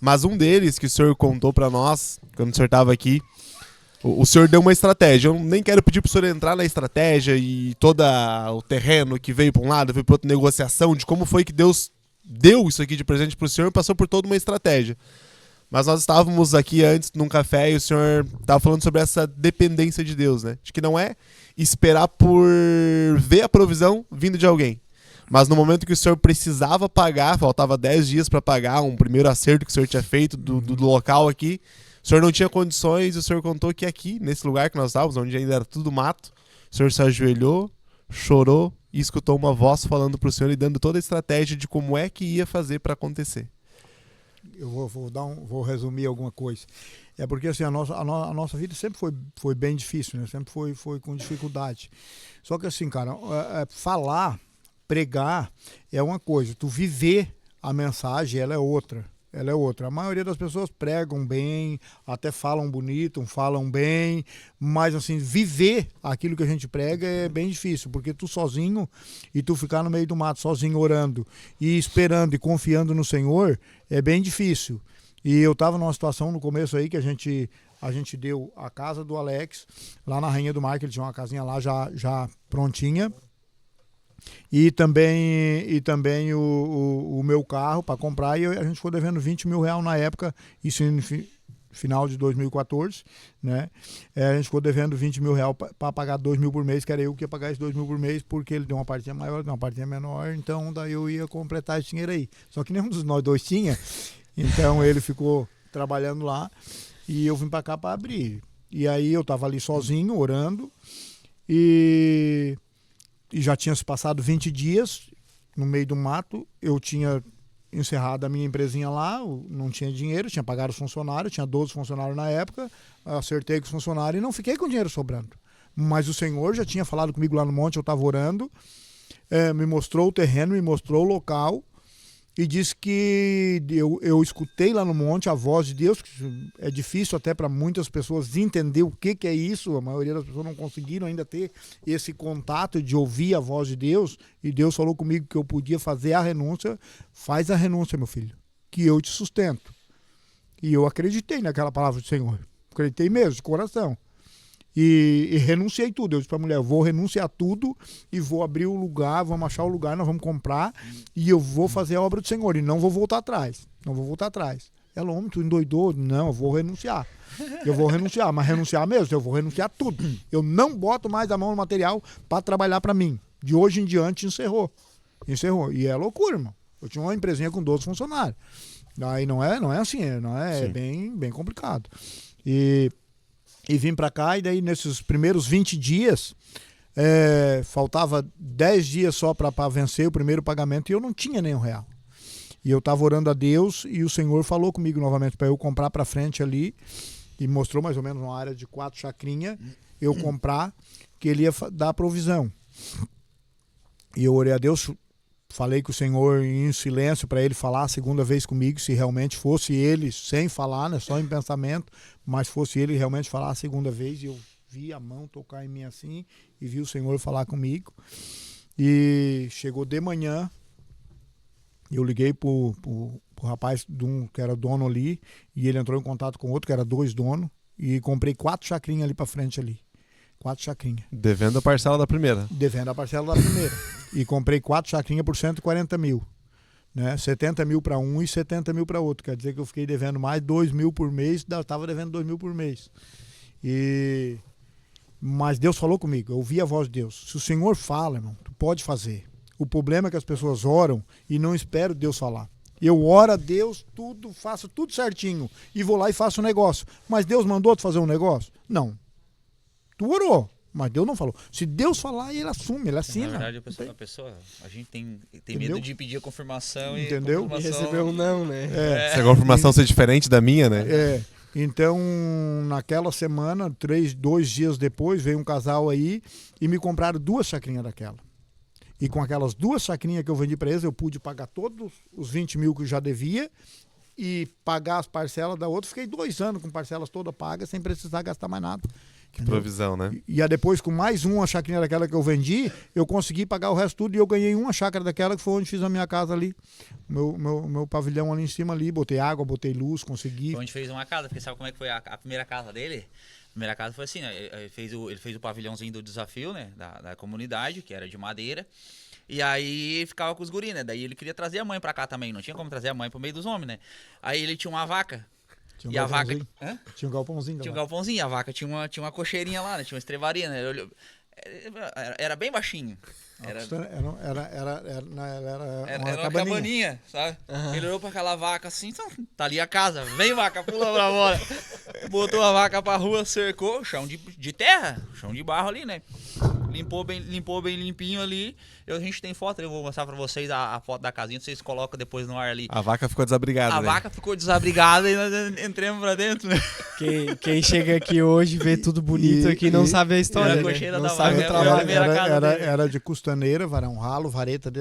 Mas um deles que o senhor contou para nós, quando o senhor estava aqui, o senhor deu uma estratégia. Eu nem quero pedir para o senhor entrar na estratégia e todo o terreno que veio para um lado, veio para outra, negociação de como foi que Deus deu isso aqui de presente para o senhor e passou por toda uma estratégia. Mas nós estávamos aqui antes num café e o senhor estava falando sobre essa dependência de Deus, né? De que não é esperar por ver a provisão vindo de alguém. Mas no momento que o senhor precisava pagar, faltava 10 dias para pagar um primeiro acerto que o senhor tinha feito do local aqui, o senhor não tinha condições e o senhor contou que aqui, nesse lugar que nós estávamos, onde ainda era tudo mato, o senhor se ajoelhou, chorou e escutou uma voz falando para o senhor e dando toda a estratégia de como é que ia fazer para acontecer. Eu vou resumir alguma coisa. É porque assim, a nossa vida sempre foi bem difícil, né? Sempre foi com dificuldade. Só que assim, cara, falar, pregar é uma coisa, tu viver a mensagem, ela é outra. Ela é outra. A maioria das pessoas pregam bem, até falam bonito, falam bem, mas assim, viver aquilo que a gente prega é bem difícil, porque tu sozinho e tu ficar no meio do mato sozinho orando e esperando e confiando no Senhor é bem difícil. E eu estava numa situação no começo aí que a gente deu a casa do Alex lá na Rainha do Mar, que ele tinha uma casinha lá já prontinha. E também o meu carro para comprar, e a gente ficou devendo R$20 mil na época, isso no final de 2014, né? A gente ficou devendo R$20 mil para pagar 2 mil por mês, que era eu que ia pagar esses 2 mil por mês, porque ele deu uma partinha maior, deu uma partinha menor, então daí eu ia completar esse dinheiro aí. Só que nenhum dos nós dois tinha, então ele ficou trabalhando lá e eu vim para cá para abrir. E aí eu tava ali sozinho, orando, e já tinha se passado 20 dias no meio do mato. Eu tinha encerrado a minha empresinha lá, não tinha dinheiro, tinha pagado os funcionários, tinha 12 funcionários na época, acertei com os funcionários e não fiquei com dinheiro sobrando. Mas o Senhor já tinha falado comigo lá no monte, eu estava orando, me mostrou o terreno, me mostrou o local e disse que eu escutei lá no monte a voz de Deus, que é difícil até para muitas pessoas entender o que é isso, a maioria das pessoas não conseguiram ainda ter esse contato de ouvir a voz de Deus, e Deus falou comigo que eu podia fazer a renúncia. Faz a renúncia, meu filho, que eu te sustento. E eu acreditei naquela palavra do Senhor, acreditei mesmo, de coração. E renunciei tudo. Eu disse para a mulher, eu vou renunciar tudo e vou abrir o lugar, vamos achar o lugar, nós vamos comprar e eu vou fazer a obra do Senhor e não vou voltar atrás. Não vou voltar atrás. Ela, homem, tu endoidou? Não, eu vou renunciar. Eu vou renunciar, mas renunciar mesmo, eu vou renunciar tudo. Eu não boto mais a mão no material para trabalhar para mim. De hoje em diante encerrou. E é loucura, irmão. Eu tinha uma empresinha com 12 funcionários. Aí não é assim, é bem complicado. E vim para cá, e daí nesses primeiros 20 dias, faltava 10 dias só para vencer o primeiro pagamento e eu não tinha nem R$1. E eu estava orando a Deus e o Senhor falou comigo novamente para eu comprar para frente ali, e mostrou mais ou menos uma área de 4 chacrinhas, eu comprar, que ele ia dar provisão. E eu orei a Deus, falei com o Senhor em silêncio para ele falar a segunda vez comigo, se realmente fosse ele, sem falar, né, só em pensamento, mas fosse ele realmente falar a segunda vez. E eu vi a mão tocar em mim assim e vi o Senhor falar comigo. E chegou de manhã, eu liguei pro rapaz que era dono ali, e ele entrou em contato com outro que era 2 donos, e comprei 4 chacrinhas ali para frente ali. 4 chacrinhas. Devendo a parcela da primeira. Devendo a parcela da primeira. E comprei 4 chacrinhas por 140 mil. Né? 70 mil para um e 70 mil para outro. Quer dizer que eu fiquei devendo mais 2 mil por mês, estava devendo 2 mil por mês. Mas Deus falou comigo, eu ouvi a voz de Deus. Se o Senhor fala, irmão, tu pode fazer. O problema é que as pessoas oram e não esperam Deus falar. Eu oro a Deus, faço tudo certinho, e vou lá e faço um negócio. Mas Deus mandou tu fazer um negócio? Não. Tu orou, mas Deus não falou. Se Deus falar, ele assume, ele assina. Na verdade, a gente tem medo de pedir a confirmação. Entendeu? E receber um não, né? Se a confirmação ser diferente da minha, né? Então, naquela semana, 2 dias depois, veio um casal aí e me compraram 2 chacrinhas daquela. E com aquelas 2 chacrinhas que eu vendi para eles, eu pude pagar todos os 20 mil que eu já devia e pagar as parcelas da outra. Fiquei 2 anos com parcelas todas pagas, sem precisar gastar mais nada. Que provisão, né? E depois, com mais uma chacrinha daquela que eu vendi, eu consegui pagar o resto tudo, e eu ganhei uma chácara daquela, que foi onde fiz a minha casa ali. Meu pavilhão ali em cima ali, botei água, botei luz, consegui. Foi onde fez uma casa, porque sabe como é que foi a primeira casa dele? A primeira casa foi assim, né? Ele fez o pavilhãozinho do desafio, né? Da comunidade, que era de madeira. E aí ficava com os guris, né? Daí ele queria trazer a mãe pra cá também. Não tinha como trazer a mãe pro meio dos homens, né? Aí ele tinha uma vaca. Tinha um E a vaca... galpãozinho. Hã? Tinha um galpãozinho. Tinha um galpãozinho, a vaca tinha uma cocheirinha lá, né? Tinha uma estrevaria, né? Era bem baixinho. Era uma cabaninha, sabe? Ele olhou pra aquela vaca assim, então, tá ali a casa, vem vaca, pula pra fora. Botou a vaca pra rua, cercou, chão de terra, chão de barro ali, né? Limpou bem limpinho ali. A gente tem foto, eu vou mostrar pra vocês a foto da casinha, vocês colocam depois no ar ali. A vaca ficou desabrigada. A vaca ficou desabrigada e nós entramos pra dentro, né? Quem chega aqui hoje vê tudo bonito aqui não sabe a história, Era a né? cocheira Não da sabe vaca, o trabalho. Era de custaneira, varão ralo, vareta,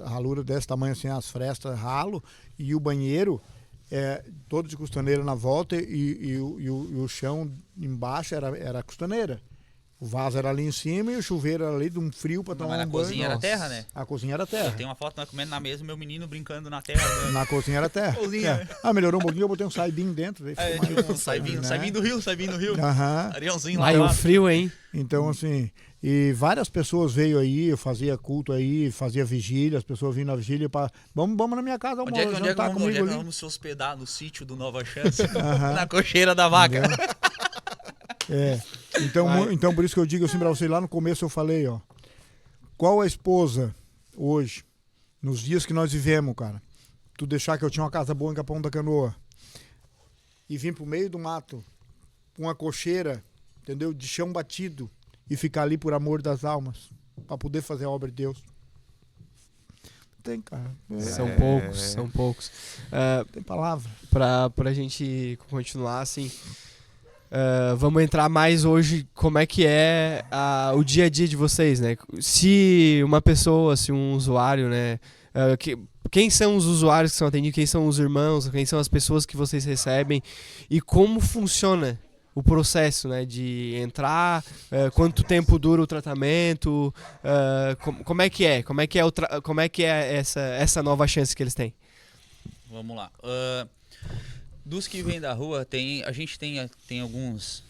ralura desse tamanho assim, as frestas, ralo, e o banheiro todo de custaneira na volta e o chão embaixo era custaneira. O vaso era ali em cima e o chuveiro era ali de um frio pra tomar um banho. Mas a cozinha era terra, né? A cozinha era terra. Tem uma foto nós comendo na mesa, meu menino brincando na terra. Né? Na cozinha era terra. Cozinha. Melhorou um pouquinho, eu botei um saibinho dentro. Tinha um saibinho do rio. Aham. Ariãozinho lá. Ai, o frio, hein? Então, assim, e várias pessoas veio aí, eu fazia culto aí, fazia vigília, as pessoas vinham na vigília para vamos na minha casa, onde é que vamos se hospedar? No sítio do Nova Chance, na cocheira da vaca. Então por isso que eu digo assim pra vocês, lá no começo eu falei, ó, qual a esposa hoje, nos dias que nós vivemos, cara, tu deixar que eu tinha uma casa boa em Capão da Canoa e vim pro meio do mato, uma cocheira, entendeu, de chão batido e ficar ali por amor das almas, pra poder fazer a obra de Deus. Tem, cara. São poucos. Tem palavra. Pra gente continuar, assim, vamos entrar mais hoje como é que é o dia a dia de vocês, né? Se uma pessoa, se um usuário, né? Quem são os usuários que são atendidos, quem são os irmãos, quem são as pessoas que vocês recebem e como funciona o processo, né, de entrar, quanto tempo dura o tratamento, como é que é essa nova chance que eles têm? Vamos lá. Dos que vêm da rua, a gente tem alguns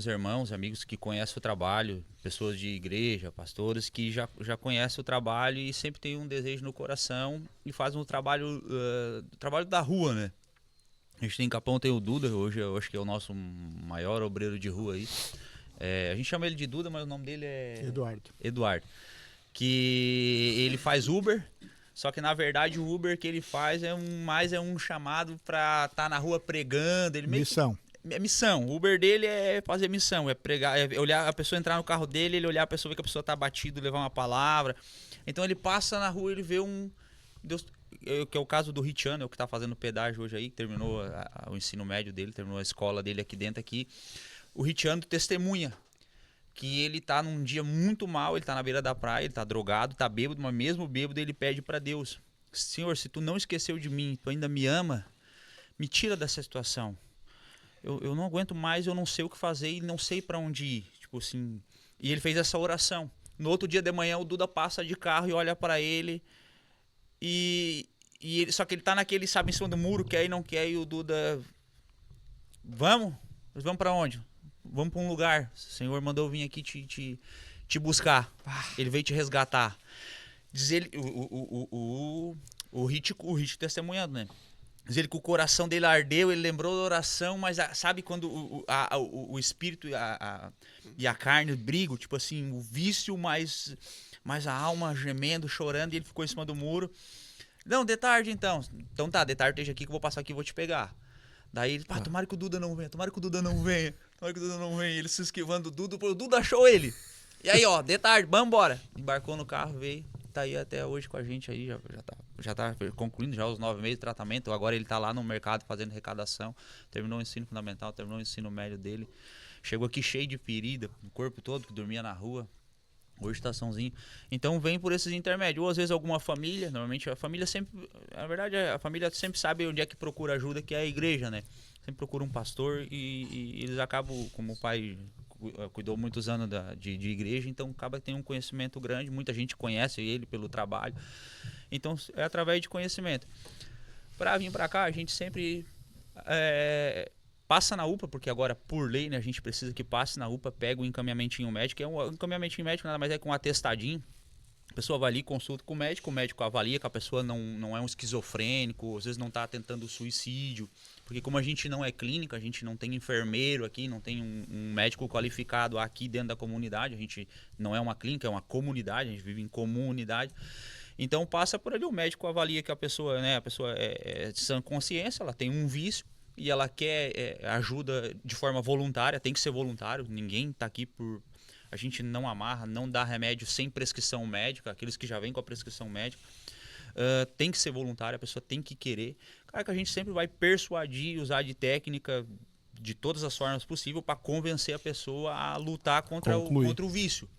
irmãos, amigos que conhecem o trabalho, pessoas de igreja, pastores que já conhecem o trabalho e sempre tem um desejo no coração e fazem o trabalho da rua, né? A gente tem em Capão, tem o Duda, hoje eu acho que é o nosso maior obreiro de rua aí. A gente chama ele de Duda, mas o nome dele é... Eduardo. Que ele faz Uber, só que na verdade o Uber que ele faz é um chamado pra estar na rua pregando. Missão. É missão. O Uber dele é fazer missão, é pregar, é olhar a pessoa, entrar no carro dele, ele olhar a pessoa, ver que a pessoa tá abatida, levar uma palavra. Então ele passa na rua, ele vê Deus, que é o caso do Richano, que tá fazendo pedágio hoje aí, que terminou o ensino médio dele, terminou a escola dele aqui dentro aqui. O Richano testemunha que ele tá num dia muito mal, ele tá na beira da praia, ele tá drogado, tá bêbado, mas mesmo bêbado ele pede para Deus: Senhor, se tu não esqueceu de mim, tu ainda me ama, me tira dessa situação. Eu não aguento mais, eu não sei o que fazer e não sei para onde ir. Tipo assim, e ele fez essa oração. No outro dia de manhã o Duda passa de carro e olha para ele e ele, só que ele tá naquele, sabe, em cima do muro, quer e não quer, e o Duda: vamos para onde? Vamos para um lugar. O Senhor mandou eu vir aqui te buscar. Ele veio te resgatar. Diz ele, o Hit testemunhando, né? Diz ele que o coração dele ardeu, ele lembrou da oração, mas sabe quando o espírito e a carne brigam, tipo assim, o vício mais a alma gemendo, chorando, e ele ficou em cima do muro. Não, de tarde então. Então tá, de tarde esteja aqui que eu vou passar aqui e vou te pegar. Daí ele, tomara que o Duda não venha, tomara que o Duda não venha. Ele se esquivando do Duda, o Duda achou ele. E aí, ó, de tarde, vamos embora. Embarcou no carro, veio, tá aí até hoje com a gente aí, já tá concluindo já os 9 meses de tratamento. Agora ele tá lá no mercado fazendo arrecadação, terminou o ensino fundamental, terminou o ensino médio dele. Chegou aqui cheio de ferida, o corpo todo, que dormia na rua. Hoje tá sãozinho. Então vem por esses intermédios. Ou às vezes alguma família, normalmente a família sempre, na verdade a família sempre sabe onde é que procura ajuda, que é a igreja, né? Sempre procura um pastor e eles acabam, como o pai cuidou muitos anos de igreja, então acaba tendo um conhecimento grande, muita gente conhece ele pelo trabalho. Então é através de conhecimento. Para vir para cá, a gente sempre passa na UPA, porque agora, por lei, né, a gente precisa que passe na UPA, pega o encaminhamentinho médico, que é um encaminhamentinho médico, nada mais é que um atestadinho. A pessoa vai ali, consulta com o médico avalia que a pessoa não é um esquizofrênico, às vezes não está tentando suicídio, porque como a gente não é clínica, a gente não tem enfermeiro aqui, não tem um médico qualificado aqui dentro da comunidade, a gente não é uma clínica, é uma comunidade, a gente vive em comunidade. Então passa por ali, o médico avalia que a pessoa, né, a pessoa é de sã consciência, ela tem um vício e ela quer ajuda de forma voluntária, tem que ser voluntário, ninguém está aqui por... A gente não amarra, não dá remédio sem prescrição médica, aqueles que já vêm com a prescrição médica. Tem que ser voluntário, a pessoa tem que querer. Cara, que a gente sempre vai persuadir, usar de técnica de todas as formas possíveis para convencer a pessoa a lutar contra o vício.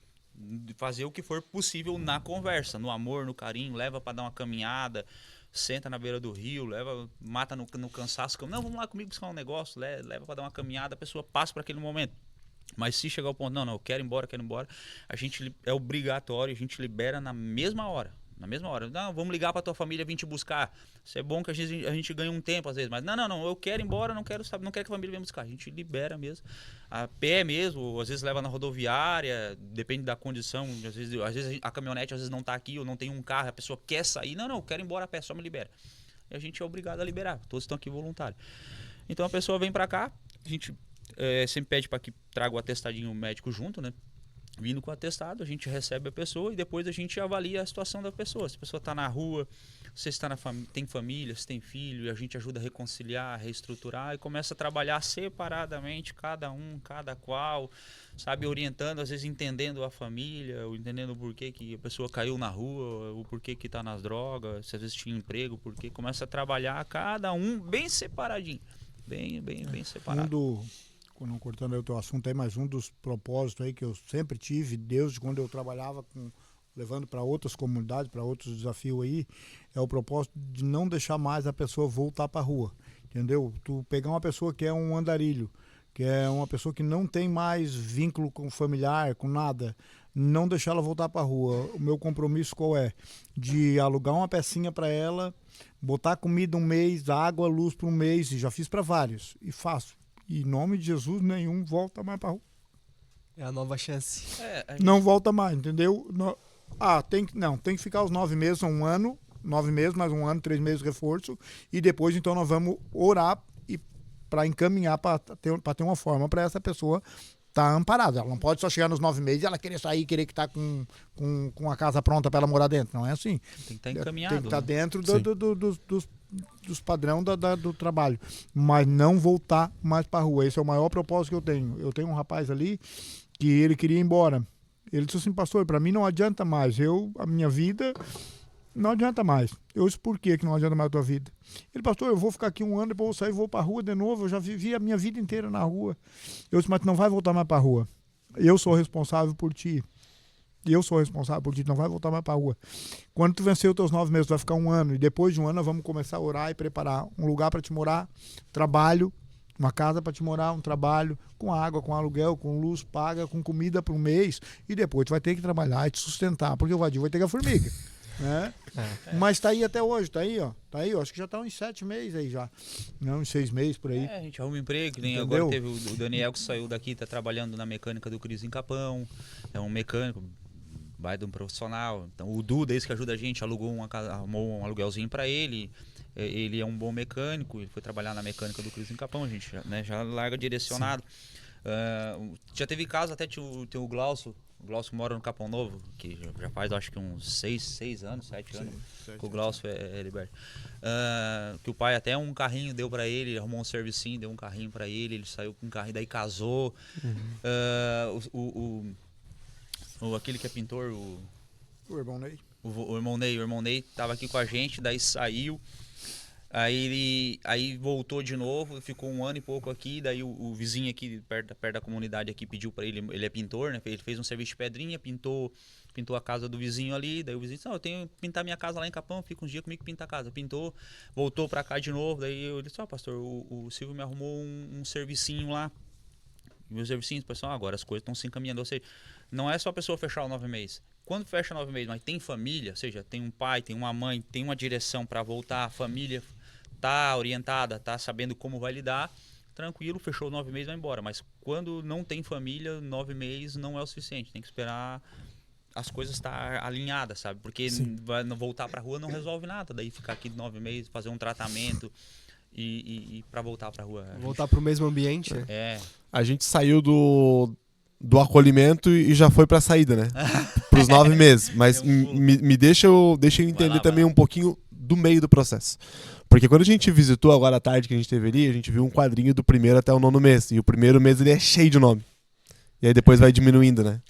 Fazer o que for possível na conversa, no amor, no carinho, leva para dar uma caminhada, senta na beira do rio, mata no cansaço. Não, vamos lá comigo buscar um negócio, leva para dar uma caminhada, a pessoa passa por aquele momento. Mas se chegar ao ponto, não, eu quero ir embora, a gente é obrigatório, a gente libera na mesma hora. Não, vamos ligar pra tua família vir te buscar. Isso é bom que a gente ganha um tempo às vezes, mas não, eu quero ir embora, não quero que a família venha buscar. A gente libera mesmo, a pé mesmo, às vezes leva na rodoviária, depende da condição, às vezes a caminhonete às vezes não tá aqui, ou não tem um carro, a pessoa quer sair, não, eu quero ir embora a pé, só me libera. E a gente é obrigado a liberar, todos estão aqui voluntários. Então a pessoa vem pra cá, a gente sempre pede para que traga o atestadinho médico junto, né? Vindo com o atestado, a gente recebe a pessoa e depois a gente avalia a situação da pessoa. Se a pessoa está na rua, se tem família, se tem filho, e a gente ajuda a reconciliar, a reestruturar e começa a trabalhar separadamente, cada qual, sabe, orientando, às vezes entendendo a família, ou entendendo o porquê que a pessoa caiu na rua, o porquê que está nas drogas, se às vezes tinha emprego, porque começa a trabalhar cada um bem separadinho, bem separado. Não cortando aí o teu assunto aí, mas um dos propósitos aí que eu sempre tive, desde quando eu trabalhava levando para outras comunidades, para outros desafios aí, é o propósito de não deixar mais a pessoa voltar para a rua, entendeu? Tu pegar uma pessoa que é um andarilho, que é uma pessoa que não tem mais vínculo com familiar, com nada, não deixar ela voltar para a rua. O meu compromisso qual é? De alugar uma pecinha para ela, botar comida um mês, água, luz por um mês, e já fiz para vários, e faço. E em nome de Jesus, nenhum volta mais para rua. É a nova chance. Não volta mais, entendeu? Tem que ficar os 9 meses, um ano, 9 meses, mais um ano, 3 meses de reforço. E depois, então, nós vamos orar para encaminhar, para ter uma forma para essa pessoa estar amparada. Ela não pode só chegar nos 9 meses e ela querer sair, querer que está com a casa pronta para ela morar dentro. Não é assim. Tem que estar encaminhado. Tem que estar dentro dos padrões do trabalho, mas não voltar mais para a rua. Esse é o maior propósito que eu tenho. Eu tenho um rapaz ali que ele queria ir embora. Ele disse assim, pastor, para mim não adianta mais. A minha vida não adianta mais. Eu disse, por que não adianta mais a tua vida? Ele, pastor, eu vou ficar aqui um ano, depois vou sair, vou para a rua de novo. Eu já vivi a minha vida inteira na rua. Eu disse, mas tu não vai voltar mais para a rua. Eu sou responsável por ti. Não vai voltar mais para a rua. Quando tu vencer os teus 9 meses, tu vai ficar um ano. E depois de um ano, nós vamos começar a orar e preparar um lugar para te morar, trabalho, uma casa para te morar, um trabalho, com água, com aluguel, com luz paga, com comida por um mês. E depois tu vai ter que trabalhar e te sustentar, porque o vadio vai ter que a formiga. Né? Mas tá aí até hoje, tá aí, ó. Acho que já tá uns 7 meses aí já. Não, uns 6 meses por aí. A gente arruma emprego, agora teve o Daniel que saiu daqui, tá trabalhando na mecânica do Cris em Capão. É um mecânico, vai de um profissional. Então o Duda, esse que ajuda a gente, arrumou um aluguelzinho para ele. Ele é um bom mecânico, ele foi trabalhar na mecânica do Cris em Capão, a gente já larga direcionado. Já teve caso, até tem o Glaucio. O Glaucio mora no Capão Novo, que já faz acho que uns 6 anos, 7 anos, que o Glaucio é liberto. Que o pai até um carrinho deu pra ele arrumou um servicinho, deu um carrinho pra ele saiu com um carrinho, daí casou. Aquele que é pintor, o irmão Ney. O irmão Ney tava aqui com a gente, daí saiu. Aí voltou de novo, ficou um ano e pouco aqui, daí o vizinho aqui, perto da comunidade aqui, pediu para ele é pintor, né? Ele fez um serviço de pedrinha, pintou a casa do vizinho ali, daí o vizinho disse, não, eu tenho que pintar minha casa lá em Capão, fica uns dias comigo que pinta a casa. Pintou, voltou para cá de novo, daí eu disse, pastor, o Silvio me arrumou um servicinho lá. E meus servicinhos, pessoal, agora as coisas estão se encaminhando, ou seja, não é só a pessoa fechar o 9 meses. Quando fecha 9 meses, mas tem família, ou seja, tem um pai, tem uma mãe, tem uma direção para voltar, a família tá orientada, tá sabendo como vai lidar, tranquilo, fechou 9 meses, vai embora. Mas quando não tem família, 9 meses não é o suficiente, tem que esperar as coisas estar alinhadas, sabe? Porque voltar pra rua não resolve nada. Daí ficar aqui 9 meses, fazer um tratamento e para voltar pra rua. Voltar pro mesmo ambiente, né? A gente saiu do acolhimento e já foi pra saída, né? Pros 9 meses. Mas deixa eu entender também um pouquinho do meio do processo. Porque quando a gente visitou agora à tarde que a gente teve ali, a gente viu um quadrinho do primeiro até o 9º mês. E o primeiro mês ele é cheio de nome. E aí depois vai diminuindo, né?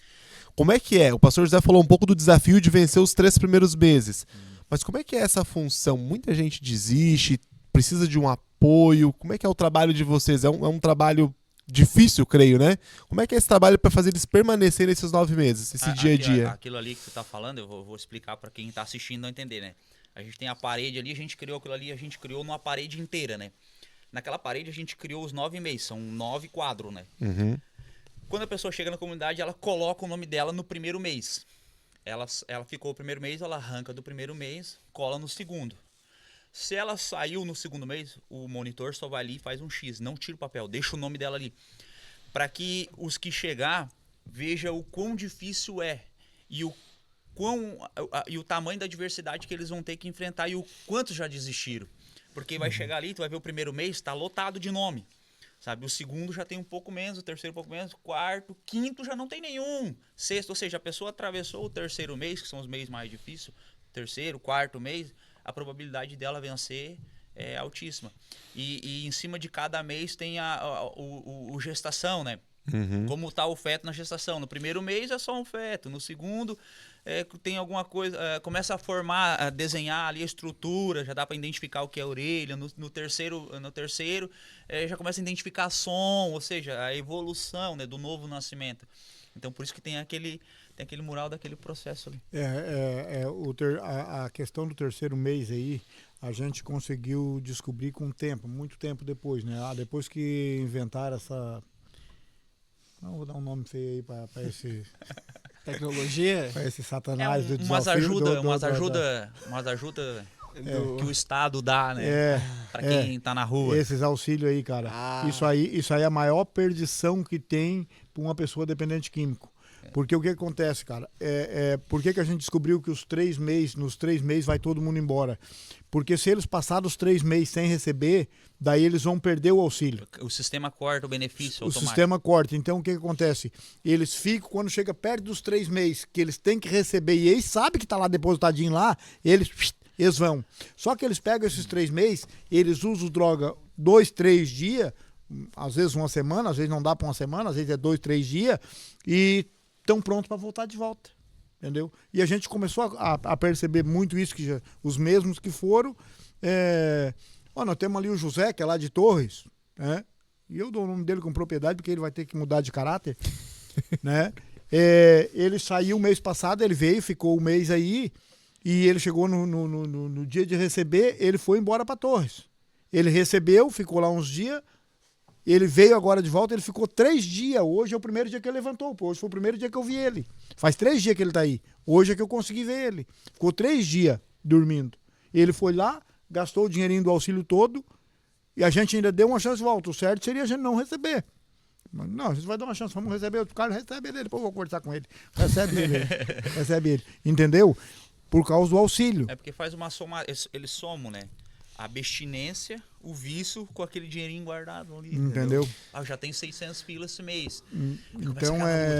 Como é que é? O pastor José falou um pouco do desafio de vencer os 3 primeiros meses. Mas como é que é essa função? Muita gente desiste, precisa de um apoio. Como é que é o trabalho de vocês? É um trabalho difícil, creio, né? Como é que é esse trabalho para fazer eles permanecerem esses 9 meses, esse dia a dia? Aquilo ali que você tá falando, eu vou explicar para quem tá assistindo não entender, né? A gente tem a parede ali, a gente criou aquilo ali, a gente criou numa parede inteira, né? Naquela parede a gente criou os 9 meses, são 9 quadros, né? Uhum. Quando a pessoa chega na comunidade, ela coloca o nome dela no primeiro mês. Ela ficou o primeiro mês, ela arranca do primeiro mês, cola no segundo. Se ela saiu no segundo mês, o monitor só vai ali e faz um X, não tira o papel, deixa o nome dela ali. Para que os que chegar vejam o quão difícil é e o tamanho da diversidade que eles vão ter que enfrentar e o quanto já desistiram. Porque vai chegar ali, tu vai ver o primeiro mês, está lotado de nome. Sabe, o segundo já tem um pouco menos, o terceiro um pouco menos, o quarto, quinto já não tem nenhum. Sexto, ou seja, a pessoa atravessou o terceiro mês, que são os meses mais difíceis, terceiro, quarto mês, a probabilidade dela vencer é altíssima. E em cima de cada mês tem o gestação, né? Uhum. Como está o feto na gestação. No primeiro mês é só um feto, no segundo tem alguma coisa, começa a formar, a desenhar ali a estrutura, já dá para identificar o que é a orelha. No terceiro já começa a identificar som, ou seja, a evolução, né, do novo nascimento. Então por isso que tem aquele mural daquele processo ali. A questão do terceiro mês aí, a gente conseguiu descobrir com o tempo, muito tempo depois, né? Depois que inventaram essa... Não vou dar um nome feio aí para esse... Tecnologia? Para esse satanás do umas desafio. Umas ajuda que o Estado dá, né? Para quem tá na rua. Esses auxílios aí, cara. Isso aí é a maior perdição que tem para uma pessoa dependente químico. Porque o que acontece, cara? Por que a gente descobriu que nos 3 meses vai todo mundo embora? Porque se eles passarem os 3 meses sem receber, daí eles vão perder o auxílio. O sistema corta o benefício automático. O sistema corta. Então o que acontece? Eles ficam, quando chega perto dos 3 meses, que eles têm que receber, e eles sabem que está lá depositadinho lá, eles vão. Só que eles pegam esses 3 meses, eles usam droga 2, 3 dias, às vezes uma semana, às vezes não dá para uma semana, às vezes é 2, 3 dias, e estão prontos para voltar de volta, entendeu? E a gente começou a perceber muito isso, que os mesmos que foram, nós temos ali o José, que é lá de Torres, né? E eu dou o nome dele com propriedade, porque ele vai ter que mudar de caráter, né? Ele saiu o mês passado, ele veio, ficou um mês aí, e ele chegou no dia de receber, ele foi embora para Torres. Ele recebeu, ficou lá uns dias, ele veio agora de volta, ele ficou 3 dias. Hoje é o primeiro dia que ele levantou. Hoje foi o primeiro dia que eu vi ele. Faz 3 dias que ele tá aí. Hoje é que eu consegui ver ele. Ficou 3 dias dormindo. Ele foi lá, gastou o dinheirinho do auxílio todo e a gente ainda deu uma chance de volta. O certo seria a gente não receber. Mas, não, a gente vai dar uma chance, vamos receber. O cara recebe ele, depois eu vou conversar com ele. Recebe ele. Entendeu? Por causa do auxílio. É porque faz uma soma, eles somam, né? A abstinência, o vício com aquele dinheirinho guardado ali. Entendeu? Eu já tenho 600 pilas esse mês. Então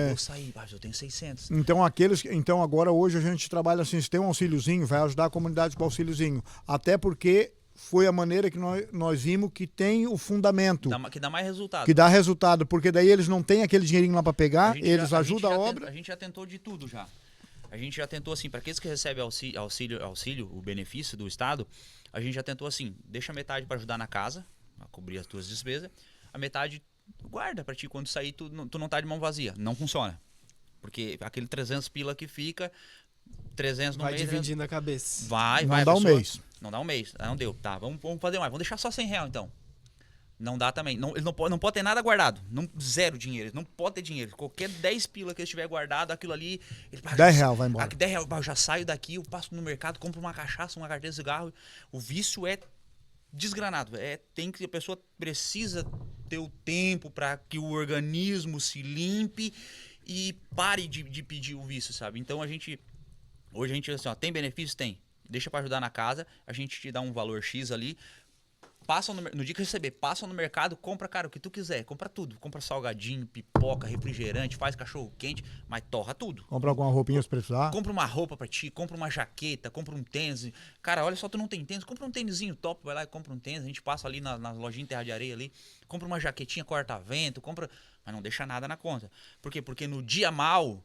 vou sair, eu tenho 600. Então agora hoje a gente trabalha assim, se tem um auxíliozinho, vai ajudar a comunidade com o auxíliozinho. Até porque foi a maneira que nós vimos que tem o fundamento. Que dá mais resultado. Que dá resultado, porque daí eles não têm aquele dinheirinho lá para pegar, eles ajudam a obra. A gente já tentou de tudo já. A gente já tentou assim, para aqueles que recebem auxílio, o benefício do Estado, a gente já tentou assim, deixa metade para ajudar na casa, a cobrir as tuas despesas, a metade guarda para ti quando sair, tu não tá de mão vazia. Não funciona. Porque aquele 300 pila que fica, 300 no mês... Vai dividir na cabeça. Não dá um mês. Não dá um mês. Não deu. Tá, vamos fazer mais. Vamos deixar só R$100 então. Não dá também. Ele não pode ter nada guardado. Zero dinheiro. Ele não pode ter dinheiro. Qualquer 10 pila que ele tiver guardado, aquilo ali... R$10 vai embora. R$10, eu já saio daqui, eu passo no mercado, compro uma cachaça, uma carteira de cigarro. O vício é desgranado. A pessoa precisa ter o tempo para que o organismo se limpe e pare de pedir o vício, sabe? Então hoje a gente assim, ó, tem benefício? Tem. Deixa para ajudar na casa, a gente te dá um valor X ali. Passa no dia que receber, passa no mercado, compra, cara, o que tu quiser, compra tudo. Compra salgadinho, pipoca, refrigerante, faz cachorro quente, mas torra tudo. Compra alguma roupinha se precisar. Compra uma roupa pra ti, compra uma jaqueta, compra um tênis. Cara, olha só, tu não tem tênis, compra um tênisinho top, vai lá e compra um tênis. A gente passa ali na lojinha Terra de Areia ali, compra uma jaquetinha corta-vento, compra... Mas não deixa nada na conta. Por quê? Porque no dia mal,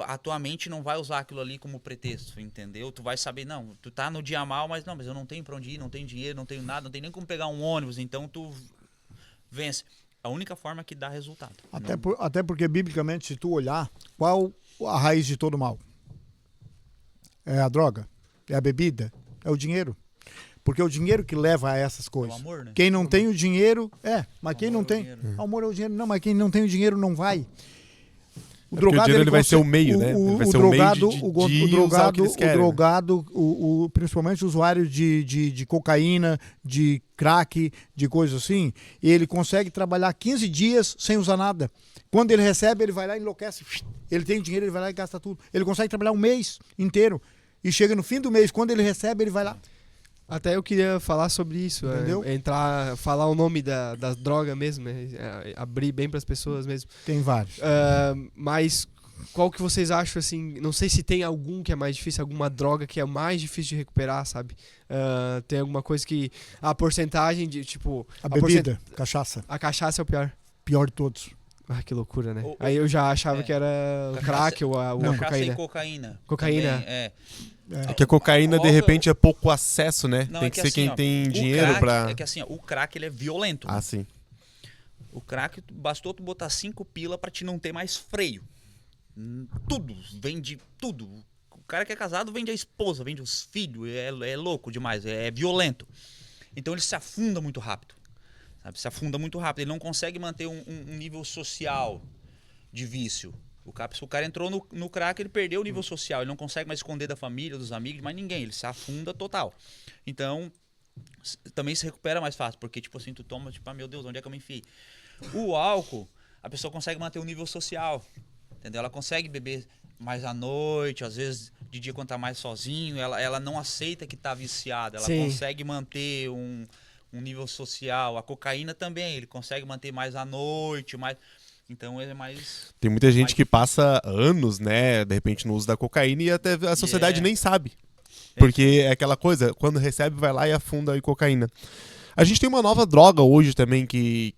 a tua mente não vai usar aquilo ali como pretexto, entendeu? Tu vai saber, não, tu tá no dia mal, mas eu não tenho pra onde ir, não tenho dinheiro, não tenho nada, não tenho nem como pegar um ônibus, então tu vence. A única forma que dá resultado. Até porque, biblicamente, se tu olhar, qual a raiz de todo mal? É a droga? É a bebida? É o dinheiro? Porque é o dinheiro que leva a essas coisas. É o amor, né? Quem não tem o dinheiro, mas quem não tem... O Amor é o dinheiro. Não, mas quem não tem o dinheiro não vai. O drogado ele vai ser o meio, né? Ele vai ser o meio de usar o que eles querem, o drogado, principalmente o usuário de cocaína, de crack, de coisas assim, ele consegue trabalhar 15 dias sem usar nada. Quando ele recebe, ele vai lá e enlouquece. Ele tem dinheiro, ele vai lá e gasta tudo. Ele consegue trabalhar um mês inteiro. E chega no fim do mês, quando ele recebe, ele vai lá. Até eu queria falar sobre isso, entendeu? Falar o nome da droga mesmo, abrir bem para as pessoas mesmo. Tem vários. Mas qual que vocês acham, assim, não sei se tem algum que é mais difícil, alguma droga que é mais difícil de recuperar, sabe? Tem alguma coisa que a porcentagem de, tipo... A bebida, cachaça. A cachaça é o pior. Pior de todos. Ah, que loucura, né? Aí eu já achava que era o crack ou a cocaína. E cocaína. Cocaína. Também, É que a cocaína, de repente, é pouco acesso, né? Não, tem é que que ser assim, quem tem dinheiro crack, pra... É que assim, ó, o crack ele é violento. Ah, sim. O crack, bastou tu botar 5 pila pra te não ter mais freio. Tudo, vende tudo. O cara que é casado vende a esposa, vende os filhos, é louco demais, é violento. Então ele se afunda muito rápido. Sabe? Se afunda muito rápido, ele não consegue manter um nível social de vício. Se o cara entrou no crack, ele perdeu o nível social, ele não consegue mais esconder da família, dos amigos, de mais ninguém, ele se afunda total. Então, também se recupera mais fácil, porque tipo assim, tu toma, tipo, meu Deus, onde é que eu me enfiei? O álcool, a pessoa consegue manter o nível social, entendeu? Ela consegue beber mais à noite, às vezes de dia quando tá mais sozinho, ela não aceita que tá viciada, ela consegue manter um nível social. A cocaína também, ele consegue manter mais à noite, mais... Então ele é mais... Tem muita gente que passa anos, né, de repente no uso da cocaína e até a sociedade nem sabe. Porque é aquela coisa, quando recebe vai lá e afunda em cocaína. A gente tem uma nova droga hoje também que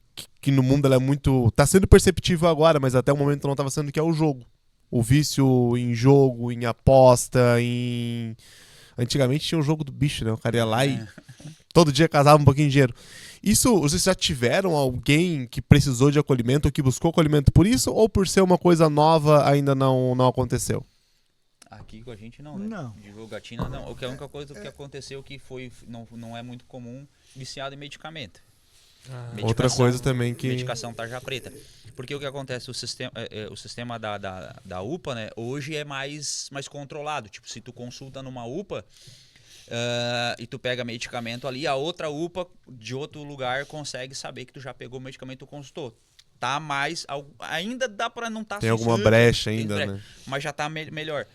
no mundo ela é muito... Tá sendo perceptível agora, mas até o momento não estava sendo, que é o jogo. O vício em jogo, em aposta, em... Antigamente tinha um jogo do bicho, né? O cara ia lá e todo dia casava um pouquinho de dinheiro. Isso, vocês já tiveram alguém que precisou de acolhimento ou que buscou acolhimento por isso? Ou por ser uma coisa nova ainda não aconteceu? Aqui com a gente não, né? Não. De jogatina não. A única coisa que aconteceu que não é muito comum, viciado em medicamento. Outra coisa também que... Medicação tarja preta. Porque o que acontece, o sistema da UPA, né, hoje é mais controlado. Tipo, se tu consulta numa UPA e tu pega medicamento ali, a outra UPA de outro lugar consegue saber que tu já pegou o medicamento e tu consultou. Tá mais... Ainda dá pra não estar... Tem alguma brecha ainda, né? Mas já tá melhor.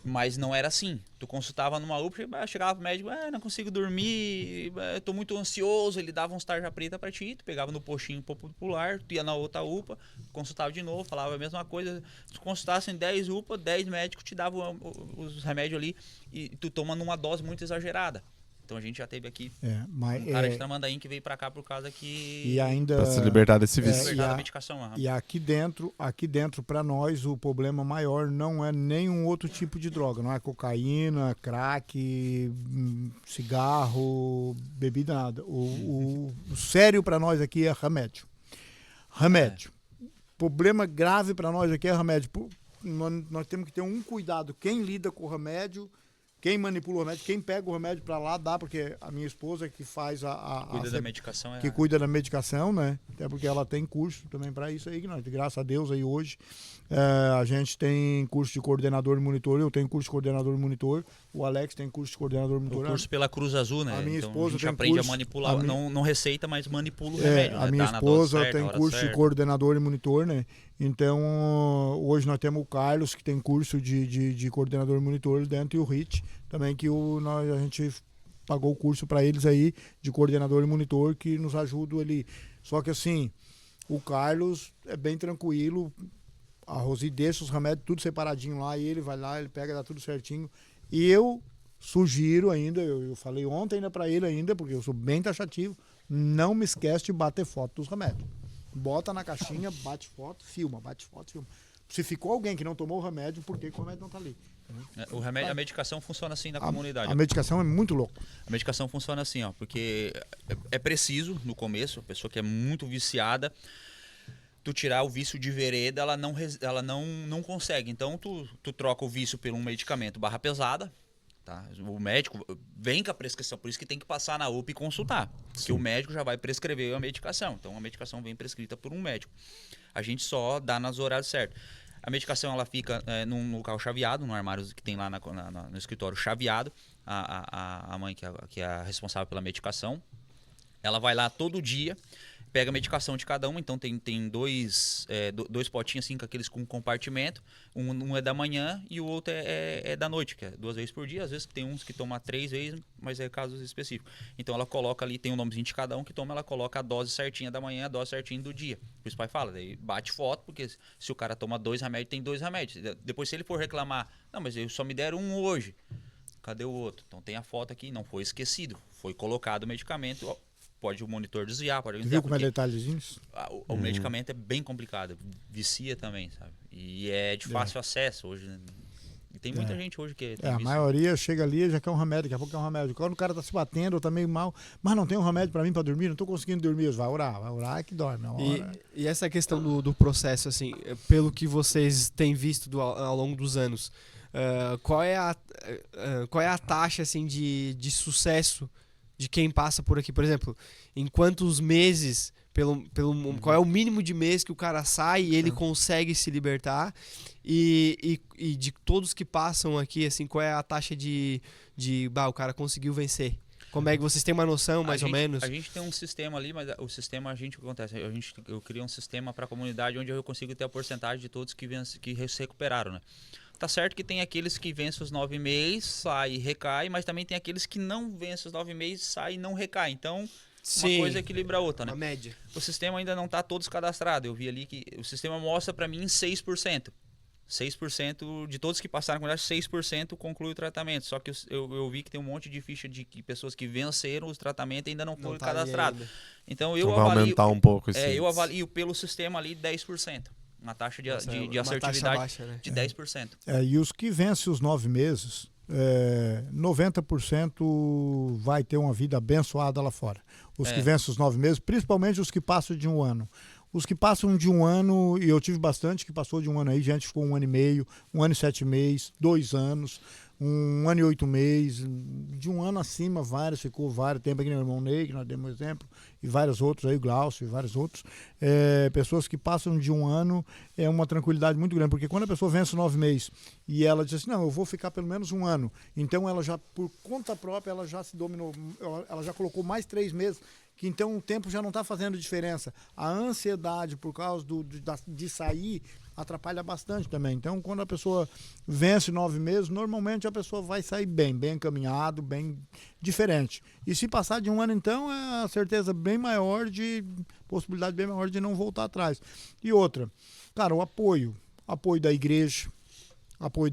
Mas não era assim. Tu consultava numa UPA, chegava pro médico, não consigo dormir, tô muito ansioso, ele dava uns tarja preta pra ti, tu pegava no postinho popular, tu ia na outra UPA, consultava de novo, falava a mesma coisa. Se tu consultasse em 10 UPA, 10 médicos te davam os remédios ali e tu toma numa dose muito exagerada. Então a gente já teve aqui um cara de Tramandaí que veio pra cá por causa que... E ainda... Pra se libertar desse vício. Libertar da medicação. E aqui dentro para nós, o problema maior não é nenhum outro tipo de droga. Não é cocaína, crack, cigarro, bebida, nada. O sério para nós aqui é remédio. Remédio. Problema grave para nós aqui é remédio. Nós temos que ter um cuidado. Quem lida com o remédio... Quem manipula o remédio, quem pega o remédio para lá, dá, porque a minha esposa que faz cuida da medicação. Que cuida da medicação, né? Até porque ela tem curso também para isso aí, que nós, graças a Deus, aí hoje, a gente tem curso de coordenador e monitor, eu tenho curso de coordenador e monitor, o Alex tem curso de coordenador e monitor. O curso pela Cruz Azul, né? A minha então, esposa a gente tem aprende curso, a manipular, não receita, mas manipula o remédio. A né? minha Dá na dose esposa certa, tem na hora curso de certa. coordenador e monitor, né? Então, hoje nós temos o Carlos, que tem curso de coordenador monitor dentro, e o Rich também, que a gente pagou o curso para eles aí, de coordenador e monitor, que nos ajuda ali. Só que assim, o Carlos é bem tranquilo, a Rosi deixa os remédios tudo separadinho lá, e ele vai lá, ele pega, dá tudo certinho. E eu sugiro ainda, eu falei ontem ainda para ele ainda, porque eu sou bem taxativo, não me esquece de bater foto dos remédios. Bota na caixinha, bate foto, filma, bate foto, filma. Se ficou alguém que não tomou o remédio, por que o remédio não está ali? A medicação funciona assim na comunidade. A medicação é muito louca. A medicação funciona assim, ó, porque é preciso no começo, a pessoa que é muito viciada, tu tirar o vício de vereda, ela não consegue. Então tu troca o vício por um medicamento barra pesada. Tá? O médico vem com a prescrição, por isso que tem que passar na UPA e consultar, porque o médico já vai prescrever a medicação, então a medicação vem prescrita por um médico, a gente só dá nos horários certos. A medicação ela fica num local chaveado, no armário que tem lá no escritório chaveado, a mãe que é a responsável pela medicação, ela vai lá todo dia, pega a medicação de cada uma, então tem dois potinhos assim, com compartimento, um é da manhã e o outro é da noite, que é 2 vezes por dia, às vezes tem uns que toma 3 vezes, mas é casos específicos. Então ela coloca ali, tem um nomezinho de cada um que toma, ela coloca a dose certinha da manhã, a dose certinha do dia. Por isso o pai fala, daí bate foto, porque se o cara toma 2 remédios, tem 2 remédios. Depois se ele for reclamar, não, mas eu só me deram um hoje, cadê o outro? Então tem a foto aqui, não foi esquecido, foi colocado o medicamento, ó, pode o monitor desviar, pode desviar. Viu como é detalhezinhos? O medicamento é bem complicado, vicia também, sabe? E é de fácil acesso hoje, né? E tem muita gente hoje que tem a maioria chega ali e já quer um remédio, daqui a pouco quer um remédio. Quando o cara tá se batendo, ou tá meio mal, mas não tem um remédio para mim para dormir, não tô conseguindo dormir, vai orar é que dorme. E essa questão do processo, assim, pelo que vocês têm visto ao longo dos anos, qual é a taxa assim, de sucesso de quem passa por aqui? Por exemplo, em quantos meses, qual é o mínimo de mês que o cara sai e ele consegue se libertar? E de todos que passam aqui, assim, qual é a taxa de o cara conseguiu vencer? Como é que vocês têm uma noção, mais ou menos? A gente tem um sistema ali, mas o sistema o que acontece? Eu criei um sistema para a comunidade onde eu consigo ter a porcentagem de todos que se recuperaram, né? Tá certo que tem aqueles que vencem os 9 meses, sai e recai, mas também tem aqueles que não vencem os 9 meses, sai e não recai. Então, uma coisa equilibra a outra, né? Uma média. O sistema ainda não está todos cadastrados. Eu vi ali que o sistema mostra para mim 6%. 6% de todos que passaram com 6% conclui o tratamento. Só que eu vi que tem um monte de ficha de pessoas que venceram os tratamentos e ainda não foram cadastrados. Então eu vai aumentar um pouco esse eu avalio pelo sistema ali 10%. Uma taxa de assertividade taxa baixa, né? De 10%. E os que vencem os 9 meses, 90% vai ter uma vida abençoada lá fora. Os que vencem os 9 meses, principalmente os que passam de 1 ano. Os que passam de 1 ano, e eu tive bastante que passou de 1 ano aí, gente ficou 1 ano e meio, 1 ano e 7 meses, 2 anos, 1 ano e 8 meses, de 1 ano acima, ficou vários, tem aqui meu irmão Ney, que nós demos exemplo, e vários outros aí, Glaucio e vários outros. Pessoas que passam de 1 ano é uma tranquilidade muito grande, porque quando a pessoa vence 9 meses e ela diz assim, não, eu vou ficar pelo menos 1 ano, então ela já, por conta própria, ela já se dominou, ela já colocou mais 3 meses, que então o tempo já não está fazendo diferença. A ansiedade por causa de sair atrapalha bastante também. Então, quando a pessoa vence 9 meses, normalmente a pessoa vai sair bem encaminhado, bem diferente. E se passar de 1 ano, então, é a certeza bem maior possibilidade bem maior de não voltar atrás. E outra, cara, o apoio da igreja, apoio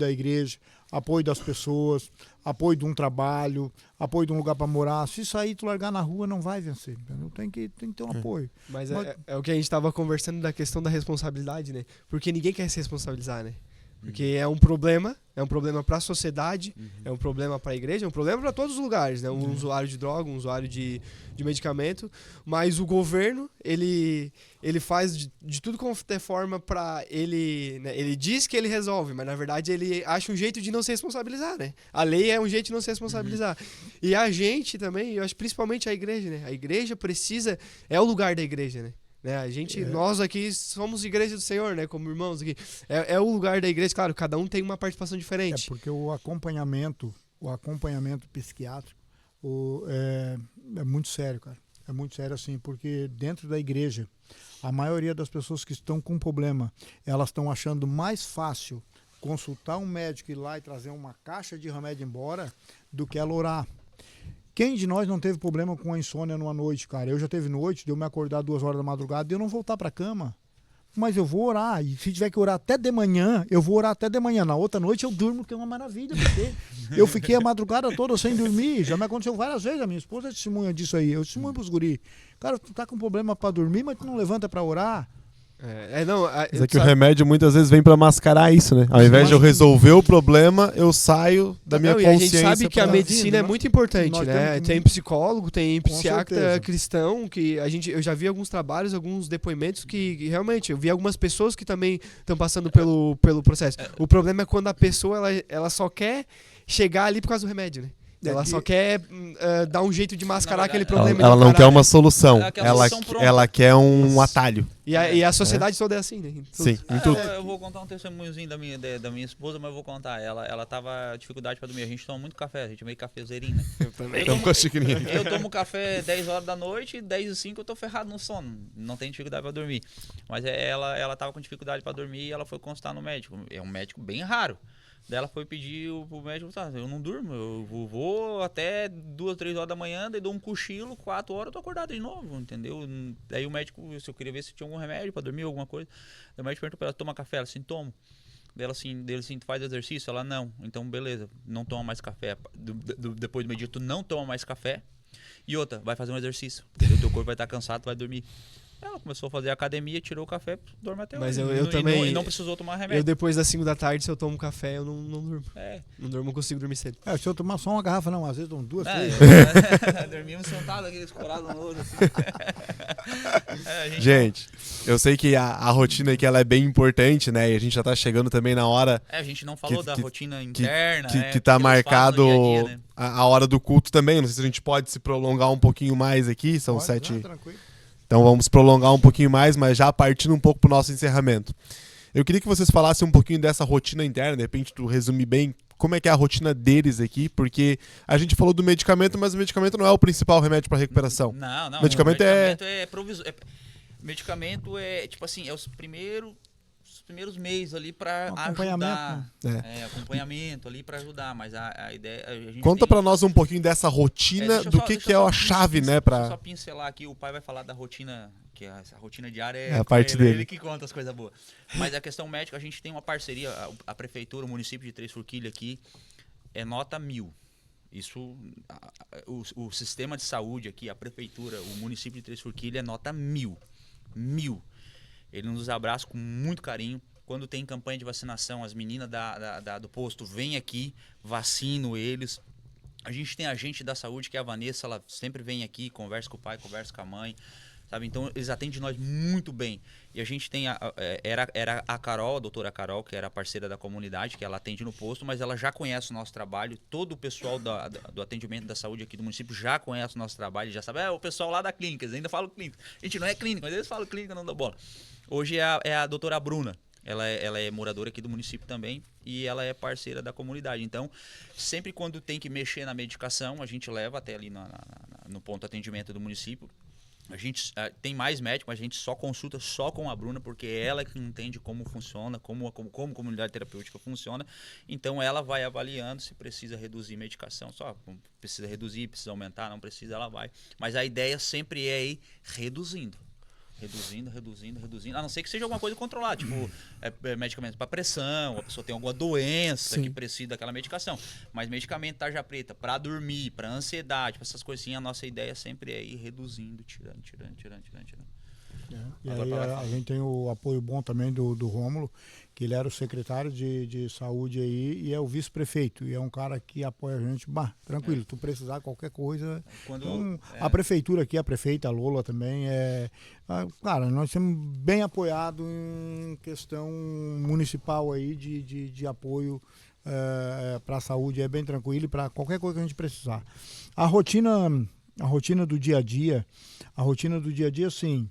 das pessoas, apoio de um trabalho, apoio de um lugar para morar. Se sair, tu largar na rua, não vai vencer. Entendeu? Tem que ter um apoio. Mas é o que a gente estava conversando da questão da responsabilidade, né? Porque ninguém quer se responsabilizar, né? Porque é um problema para a sociedade, é um problema para a igreja, é um problema para todos os lugares, né? Um usuário de droga, um usuário de medicamento, mas o governo, ele faz de tudo como ter forma para ele, né? Ele diz que ele resolve, mas na verdade ele acha um jeito de não se responsabilizar, né? A lei é um jeito de não se responsabilizar. E a gente também, eu acho principalmente a igreja, né? A igreja é o lugar da igreja, né? Nós aqui somos igreja do Senhor, né? Como irmãos aqui. É o lugar da igreja, claro, cada um tem uma participação diferente. Porque o acompanhamento psiquiátrico é muito sério, cara. É muito sério assim, porque dentro da igreja, a maioria das pessoas que estão com problema, elas estão achando mais fácil consultar um médico, ir lá e trazer uma caixa de remédio embora, do que ela orar. Quem de nós não teve problema com a insônia numa noite, cara? Eu já teve noite, de eu me acordar 2 horas da madrugada e eu não voltar para a cama. Mas eu vou orar, e se tiver que orar até de manhã, eu vou orar até de manhã. Na outra noite eu durmo, que é uma maravilha, porque eu fiquei a madrugada toda sem dormir. Já me aconteceu várias vezes, a minha esposa é testemunha disso aí. Eu testemunho pros guri. Cara, tu tá com problema para dormir, mas tu não levanta para orar. Mas é que o remédio muitas vezes vem pra mascarar isso, né? Ao invés de eu resolver o problema, eu saio da minha E consciência. a gente sabe que a pra- medicina é muito importante, nós né? temos que- Tem psicólogo, tem Com psiquiatra certeza. cristão, que eu já vi alguns trabalhos, alguns depoimentos que realmente, eu vi algumas pessoas que também estão passando pelo processo. O problema é quando a pessoa, ela só quer chegar ali por causa do remédio, né? Ela só quer dar um jeito de mascarar aquele problema. Ela de não encarar, quer uma solução. Ela quer a Ela, solução pronta. ela quer um atalho. E a sociedade toda é assim, né? Sim, em tudo. Eu vou contar um testemunhozinho da minha esposa, mas eu vou contar. Ela tava dificuldade pra dormir. A gente toma muito café, a gente é meio cafezeirinho, né? Eu também. Então, com a xicrinha. Eu tomo café 10 horas da noite e 10 e 5 eu tô ferrado no sono. Não tenho dificuldade pra dormir. Mas ela tava com dificuldade pra dormir e ela foi consultar no médico. É um médico bem raro. Daí ela foi pedir pro médico, tá, eu não durmo, eu vou até 2, 3 horas da manhã, daí dou um cochilo, 4 horas eu tô acordado de novo, entendeu? Daí o médico, se eu queria ver se tinha algum remédio pra dormir, alguma coisa. Daí o médico perguntou pra ela, toma café? Ela assim, tomo. Daí ela assim, tu faz exercício? Ela, não. Então, beleza, não toma mais café. Depois do meio-dia, tu não toma mais café. E outra, vai fazer um exercício, entendeu? Teu corpo vai estar cansado, tu vai dormir. Ela começou a fazer academia, tirou o café, dorme até Mas hoje. eu também- E não precisou tomar Eu remédio. depois das 5 da tarde, se eu tomo café, eu não durmo. É. Não durmo, não consigo dormir cedo. Se eu tomar só uma garrafa, não, às vezes dão 2, 3. Dormimos sentados aqui, escorado no outro. Assim. Gente, eu sei que a rotina aqui ela é bem importante, né? E a gente já tá chegando também na hora A gente não falou da rotina que- interna, né? que tá eles fazem marcado no dia a dia, né? a hora do culto também. Não sei se a gente pode se prolongar um pouquinho mais aqui. São 7. Tranquilo. Então vamos prolongar um pouquinho mais, mas já partindo um pouco pro nosso encerramento. Eu queria que vocês falassem um pouquinho dessa rotina interna, de repente tu resumir bem como é que é a rotina deles aqui, porque a gente falou do medicamento, mas o medicamento não é o principal remédio para recuperação. Não. Medicamento medicamento é tipo assim, é os primeiros meses ali para Acompanhamento, ajudar. né? Acompanhamento ali para ajudar, mas a ideia a gente Conta tem- pra nós um pouquinho dessa rotina, deixa eu do só- que deixa eu é só a chave, né, Deixa eu só pra... pincelar aqui, o pai vai falar da rotina, que a rotina diária É a parte ele, dele. ele que conta as coisas boas. Mas a questão médica, a gente tem uma parceria, a prefeitura, o município de Três Forquilhas aqui, é nota 1000. Isso, o sistema de saúde aqui, a prefeitura, o município de Três Forquilhas é nota 1000. 1000. Ele nos abraça com muito carinho. Quando tem campanha de vacinação, as meninas do posto vêm aqui, vacino eles. A gente tem a agente da saúde, que é a Vanessa, ela sempre vem aqui, conversa com o pai, conversa com a mãe, sabe? Então, eles atendem nós muito bem. E a gente tem, era a Carol, a doutora Carol, que era a parceira da comunidade, que ela atende no posto, mas ela já conhece o nosso trabalho, todo o pessoal do atendimento da saúde aqui do município já conhece o nosso trabalho, já sabe, o pessoal lá da clínica, eles ainda falam clínica. A gente não é clínica, mas eles falam clínica, não dá bola. Hoje é a doutora Bruna. Ela é moradora aqui do município também e ela é parceira da comunidade. Então, sempre quando tem que mexer na medicação, a gente leva até ali no ponto de atendimento do município. A gente tem mais médico, mas a gente só consulta só com a Bruna, porque é ela que entende como funciona, como a comunidade terapêutica funciona. Então, ela vai avaliando se precisa reduzir medicação. Só precisa reduzir, precisa aumentar, não precisa, ela vai. Mas a ideia sempre é ir reduzindo. Reduzindo, a não ser que seja alguma coisa controlada, tipo medicamento para pressão, a pessoa tem alguma doença que precisa daquela medicação. Mas medicamento tarja preta para dormir, para ansiedade, para essas coisinhas, a nossa ideia sempre é ir reduzindo, tirando. E aí a gente tem o apoio bom também do Rômulo, que ele era o secretário de saúde aí e é o vice-prefeito. E é um cara que apoia a gente, tranquilo, tu precisar qualquer coisa. Então, a prefeitura aqui, a prefeita, a Lola também, cara, nós somos bem apoiados em questão municipal aí de apoio para a saúde, é bem tranquilo e para qualquer coisa que a gente precisar. A rotina do dia a dia, assim,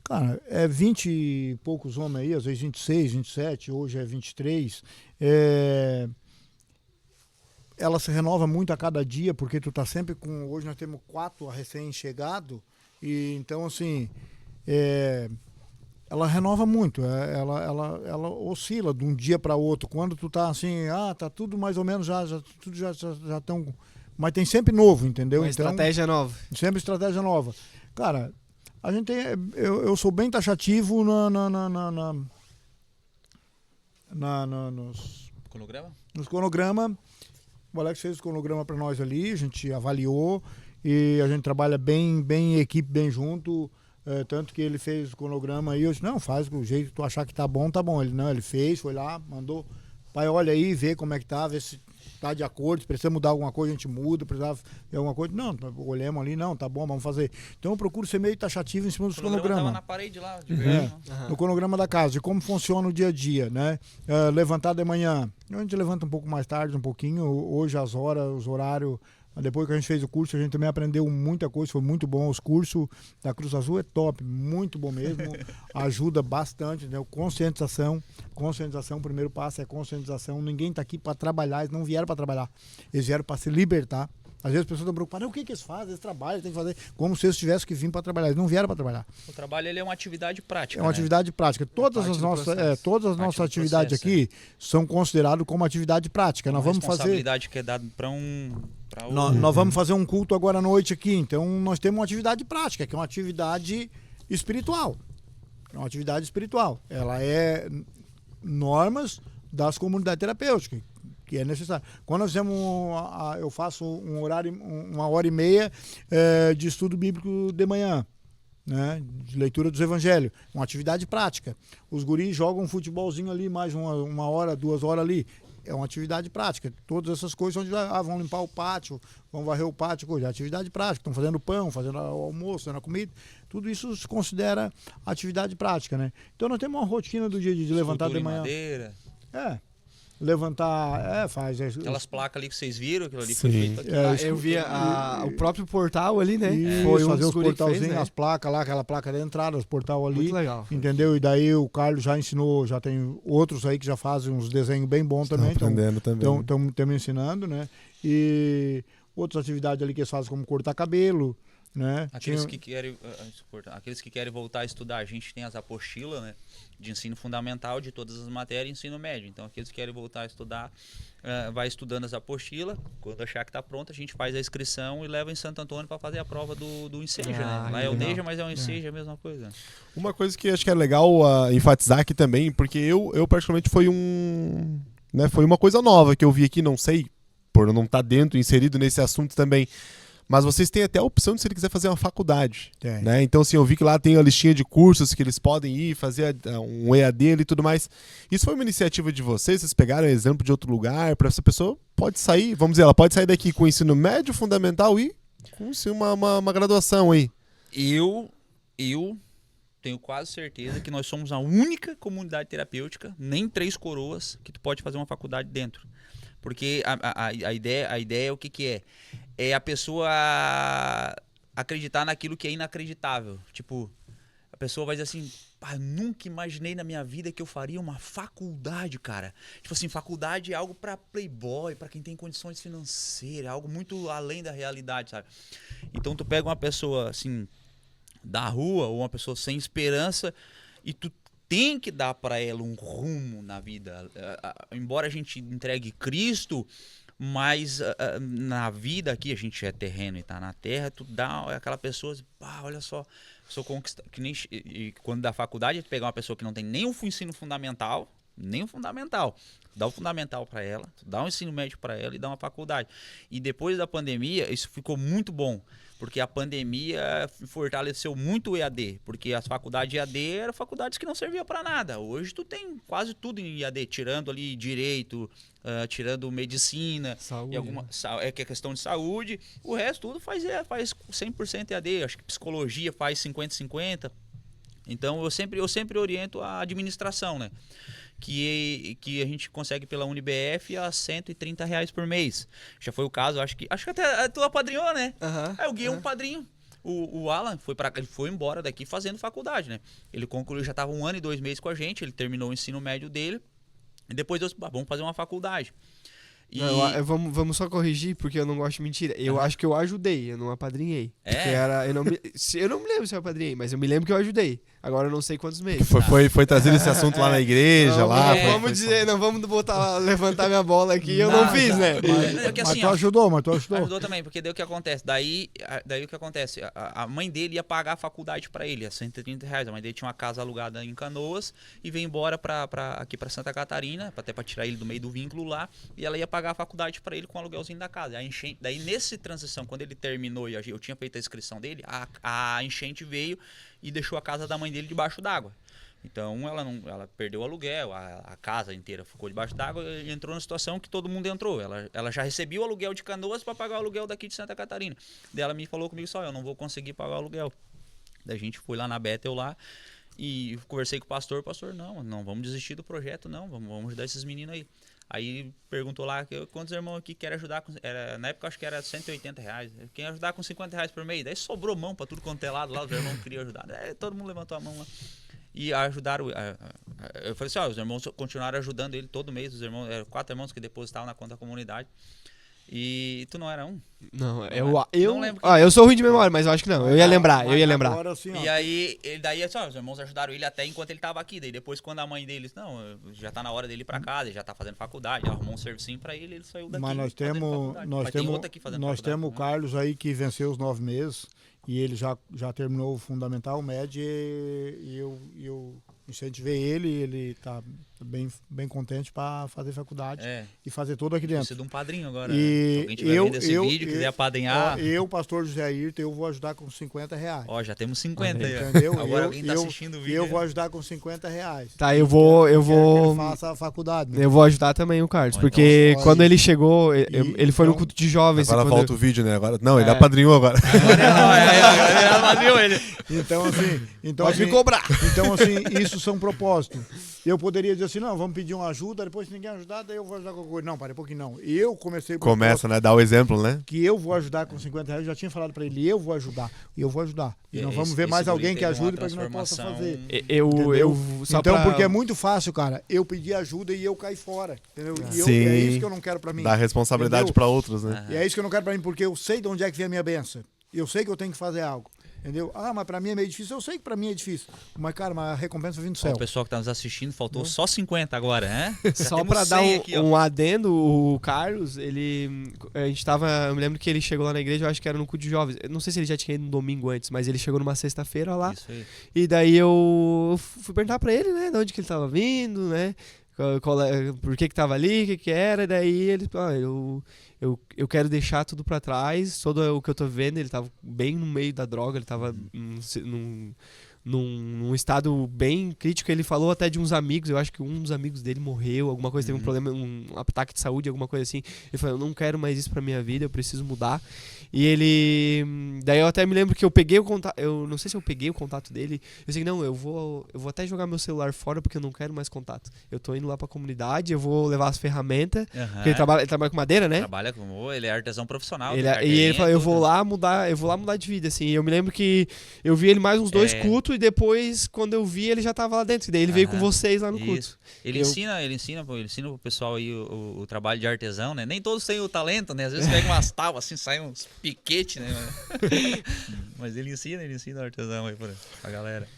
cara, é 20 e poucos homens aí, às vezes 26, 27, hoje é 23. ela se renova muito a cada dia, porque tu tá sempre com... Hoje nós temos 4 recém-chegado, e então, assim, ela renova muito, ela oscila de um dia para outro. Quando tu tá assim, tá tudo mais ou menos, tudo já estão... Mas tem sempre novo, entendeu? Uma então, estratégia nova. Sempre estratégia nova. Cara, a gente tem... Eu sou bem taxativo nos cronogramas. O Alex fez o cronograma para nós ali, a gente avaliou e a gente trabalha bem em equipe, bem junto. Tanto que ele fez o cronograma aí, eu disse, não, faz do jeito que tu achar que tá bom, tá bom. Ele fez, foi lá, mandou, pai, olha aí, vê como é que tá, vê se tá de acordo, se precisa mudar alguma coisa, a gente muda, precisava ver alguma coisa. Não, olhamos ali, não, tá bom, vamos fazer. Então eu procuro ser meio taxativo em cima dos cronogramas. Tava na parede lá, de verde, No cronograma da casa, de como funciona o dia a dia, né? Levantar de manhã, a gente levanta um pouco mais tarde, um pouquinho, hoje as horas, os horários. Depois que a gente fez o curso, a gente também aprendeu muita coisa, foi muito bom. Os cursos da Cruz Azul é top, muito bom mesmo, ajuda bastante, né? Conscientização, o primeiro passo é conscientização. Ninguém está aqui para trabalhar, eles não vieram para trabalhar, eles vieram para se libertar. Às vezes as pessoas estão preocupadas, o que eles fazem? Eles trabalham, tem que fazer como se eles tivessem que vir para trabalhar. Eles não vieram para trabalhar. O trabalho ele é uma atividade prática. É uma atividade prática. Todas as nossas atividades aqui são consideradas como atividade prática. Nós vamos fazer. Responsabilidade que é dada para Nós vamos fazer um culto agora à noite aqui. Então nós temos uma atividade prática, que é uma atividade espiritual. Ela é normas das comunidades terapêuticas, que é necessário. Quando nós fizemos, eu faço um horário, 1h30 de estudo bíblico de manhã, né, de leitura dos evangelhos, uma atividade prática. Os guris jogam um futebolzinho ali, mais uma hora, 2 horas ali. É uma atividade prática. Todas essas coisas onde vão limpar o pátio, vão varrer o pátio, coisa. Atividade prática. Estão fazendo pão, fazendo o almoço, fazendo a comida. Tudo isso se considera atividade prática, né? Então nós temos uma rotina do dia de levantar de manhã. Madeira. Levantar, faz. Aquelas placas ali que vocês viram, aquilo ali foi feito aqui. Eu vi o próprio portal ali, né? Foi fazer os portalzinhos, né? As placas lá, aquela placa de entrada, os portal ali. Muito legal. Entendeu? E daí o Carlos já ensinou, já tem outros aí que já fazem uns desenhos bem bons também. Aprendendo também. Estão me ensinando, né? E outras atividades ali que eles fazem, como cortar cabelo, né? Aqueles que querem voltar a estudar, a gente tem as apostilas, né, de ensino fundamental de todas as matérias e ensino médio. Então aqueles que querem voltar a estudar, vai estudando as apostilas. Quando achar que está pronto, a gente faz a inscrição e leva em Santo Antônio para fazer a prova do Enseja, né? Lá é o Neja, mas é o Enseja, a mesma coisa. Uma coisa que acho que é legal enfatizar aqui também, porque eu particularmente foi uma coisa nova que eu vi aqui, não sei, por não estar inserido nesse assunto também. Mas vocês têm até a opção de, se ele quiser fazer uma faculdade, né? Então, assim, eu vi que lá tem a listinha de cursos que eles podem ir fazer um EAD e tudo mais. Isso foi uma iniciativa de vocês? Vocês pegaram exemplo de outro lugar para essa pessoa pode sair, vamos dizer, ela pode sair daqui com o ensino médio, fundamental e com uma graduação aí. Eu tenho quase certeza que nós somos a única comunidade terapêutica, nem Três Coroas, que tu pode fazer uma faculdade dentro. Porque a ideia é o que é? É a pessoa acreditar naquilo que é inacreditável. Tipo, a pessoa vai dizer assim, nunca imaginei na minha vida que eu faria uma faculdade, cara. Tipo assim, faculdade é algo pra playboy, pra quem tem condições financeiras, é algo muito além da realidade, sabe? Então tu pega uma pessoa, assim, da rua, ou uma pessoa sem esperança, e tu tem que dar pra ela um rumo na vida. Embora a gente entregue Cristo, mas na vida aqui, a gente é terreno e tá na terra, tu dá aquela pessoa, olha só, sou conquistado. E quando da faculdade, tu pegar uma pessoa que não tem nem o ensino fundamental, dá o fundamental para ela, dá um ensino médio para ela e dá uma faculdade. E depois da pandemia, isso ficou muito bom, porque a pandemia fortaleceu muito o EAD, porque as faculdades EAD eram faculdades que não serviam para nada. Hoje tu tem quase tudo em EAD, tirando ali direito, tirando medicina, saúde, que é questão de saúde, o resto tudo faz 100% EAD, acho que psicologia faz 50-50. Então eu sempre oriento a administração, né? Que a gente consegue pela UniBF a R$130 por mês. Já foi o caso, acho que até tu apadrinhou, né? Aí eu guiei um padrinho. O Alan ele foi embora daqui fazendo faculdade, né? Ele concluiu, já estava 1 ano e 2 meses com a gente, ele terminou o ensino médio dele. E depois vamos fazer uma faculdade. E... Não, vamos só corrigir, porque eu não gosto de mentira. Eu acho que eu ajudei, eu não apadrinhei. Porque eu não me lembro se eu apadrinhei, mas eu me lembro que eu ajudei. Agora eu não sei quantos meses. Foi trazido esse assunto lá na igreja, Não, lá. não vamos levantar minha bola aqui, eu não fiz, né? Mas tu ajudou. Ajudou também, porque daí o que acontece? Daí o que acontece? A mãe dele ia pagar a faculdade pra ele, R$130. A mãe dele tinha uma casa alugada em Canoas e veio embora aqui pra Santa Catarina, até pra tirar ele do meio do vínculo lá, e ela ia pagar a faculdade pra ele com o aluguelzinho da casa. Daí nesse transição, quando ele terminou e eu tinha feito a inscrição dele, a enchente veio e deixou a casa da mãe dele debaixo d'água. Então ela perdeu o aluguel, a casa inteira ficou debaixo d'água e entrou na situação que todo mundo entrou. Ela já recebia o aluguel de Canoas para pagar o aluguel daqui de Santa Catarina. Daí ela me falou comigo só, eu não vou conseguir pagar o aluguel. Daí a gente foi lá na Bethel lá e conversei com o pastor, não vamos desistir do projeto, não, vamos ajudar esses meninos aí. Aí perguntou lá quantos irmãos aqui querem ajudar na época acho que era R$180. Quem ajudar com R$50 por mês? Daí sobrou mão pra tudo quanto é lado lá, os irmãos queriam ajudar. Todo mundo levantou a mão lá. E ajudaram. Eu falei assim, os irmãos continuaram ajudando ele todo mês. Os irmãos, eram 4 irmãos que depositavam na conta da comunidade. E tu não era um? Não, não lembro. Eu sou ruim de memória, mas eu acho que não. Eu ia lembrar. Agora, assim, e aí, os irmãos ajudaram ele até enquanto ele tava aqui. Daí depois, quando a mãe deles, já tá na hora dele ir pra casa, ele já tá fazendo faculdade, arrumou um servicinho pra ele saiu daqui. Mas nós temos o Carlos aí que venceu os 9 meses e ele já terminou o fundamental, o médio, e eu incentivei ele tá bem contente para fazer faculdade e fazer tudo aqui dentro. Precisa de um padrinho agora. E alguém tiver vendo esse vídeo, quiser apadrinhar. Eu, pastor José Ayrton, eu vou ajudar com R$50. Ó, já temos 50 aí. Entendeu? Agora alguém tá assistindo o vídeo. Eu vou ajudar com R$50. Tá, eu vou. Que ele faça a faculdade. Né? Eu vou ajudar também o Carlos, porque então, quando ele chegou, ele foi no culto de jovens. Agora volta o vídeo, né? Não, ele apadrinhou agora. Ele apadrinhou ele. Então, pode me cobrar. Então, assim, isso são propósitos. Eu poderia dizer assim, não, vamos pedir uma ajuda, depois se ninguém ajudar, daí eu vou ajudar com alguma coisa. Não, para um pouquinho não. Eu comecei... Começa, né? Dá o exemplo, né? Que eu vou ajudar com R$50, eu já tinha falado para ele, eu vou ajudar. E eu vou ajudar. E nós vamos ver mais alguém que ajude para que nós possa fazer. Porque é muito fácil, cara, eu pedir ajuda e eu cair fora. Entendeu? E é isso que eu não quero para mim. Dá responsabilidade para outros, né? E é isso que eu não quero para mim, porque eu sei de onde é que vem a minha bênção. Eu sei que eu tenho que fazer algo. Entendeu? Mas pra mim é meio difícil. Eu sei que pra mim é difícil. Mas, cara, a recompensa vem do céu. O pessoal que tá nos assistindo, faltou só 50 agora, né? Só pra dar um adendo, o Carlos, a gente tava... Eu me lembro que ele chegou lá na igreja, eu acho que era no culto de jovens. Eu não sei se ele já tinha ido no domingo antes, mas ele chegou numa sexta-feira lá. Isso aí. E daí eu fui perguntar pra ele, né? De onde que ele tava vindo, né? Por que tava ali, o que era. E daí ele... Eu quero deixar tudo pra trás, todo o que eu tô vendo, ele tava bem no meio da droga, ele tava num estado bem crítico. Ele falou até de uns amigos, eu acho que um dos amigos dele morreu, alguma coisa, teve um problema, um ataque de saúde, alguma coisa assim. Ele falou, eu não quero mais isso pra minha vida, eu preciso mudar. E ele... Daí eu até me lembro que eu peguei o contato, eu não sei se eu peguei o contato dele, eu disse, não, eu vou até jogar meu celular fora porque eu não quero mais contato. Eu tô indo lá pra comunidade, eu vou levar as ferramentas, porque ele trabalha com madeira, né? Ele é artesão profissional. E ele falou, eu vou lá mudar de vida, assim. E eu me lembro que eu vi ele mais uns 2 cultos e depois, quando eu vi, ele já tava lá dentro. E daí ele veio com vocês lá no culto. Ele ensina pro pessoal aí o trabalho de artesão, né? Nem todos têm o talento, né? Às vezes pega umas tábuas assim, sai uns piquete, né? Mas ele ensina o artesão aí pra galera.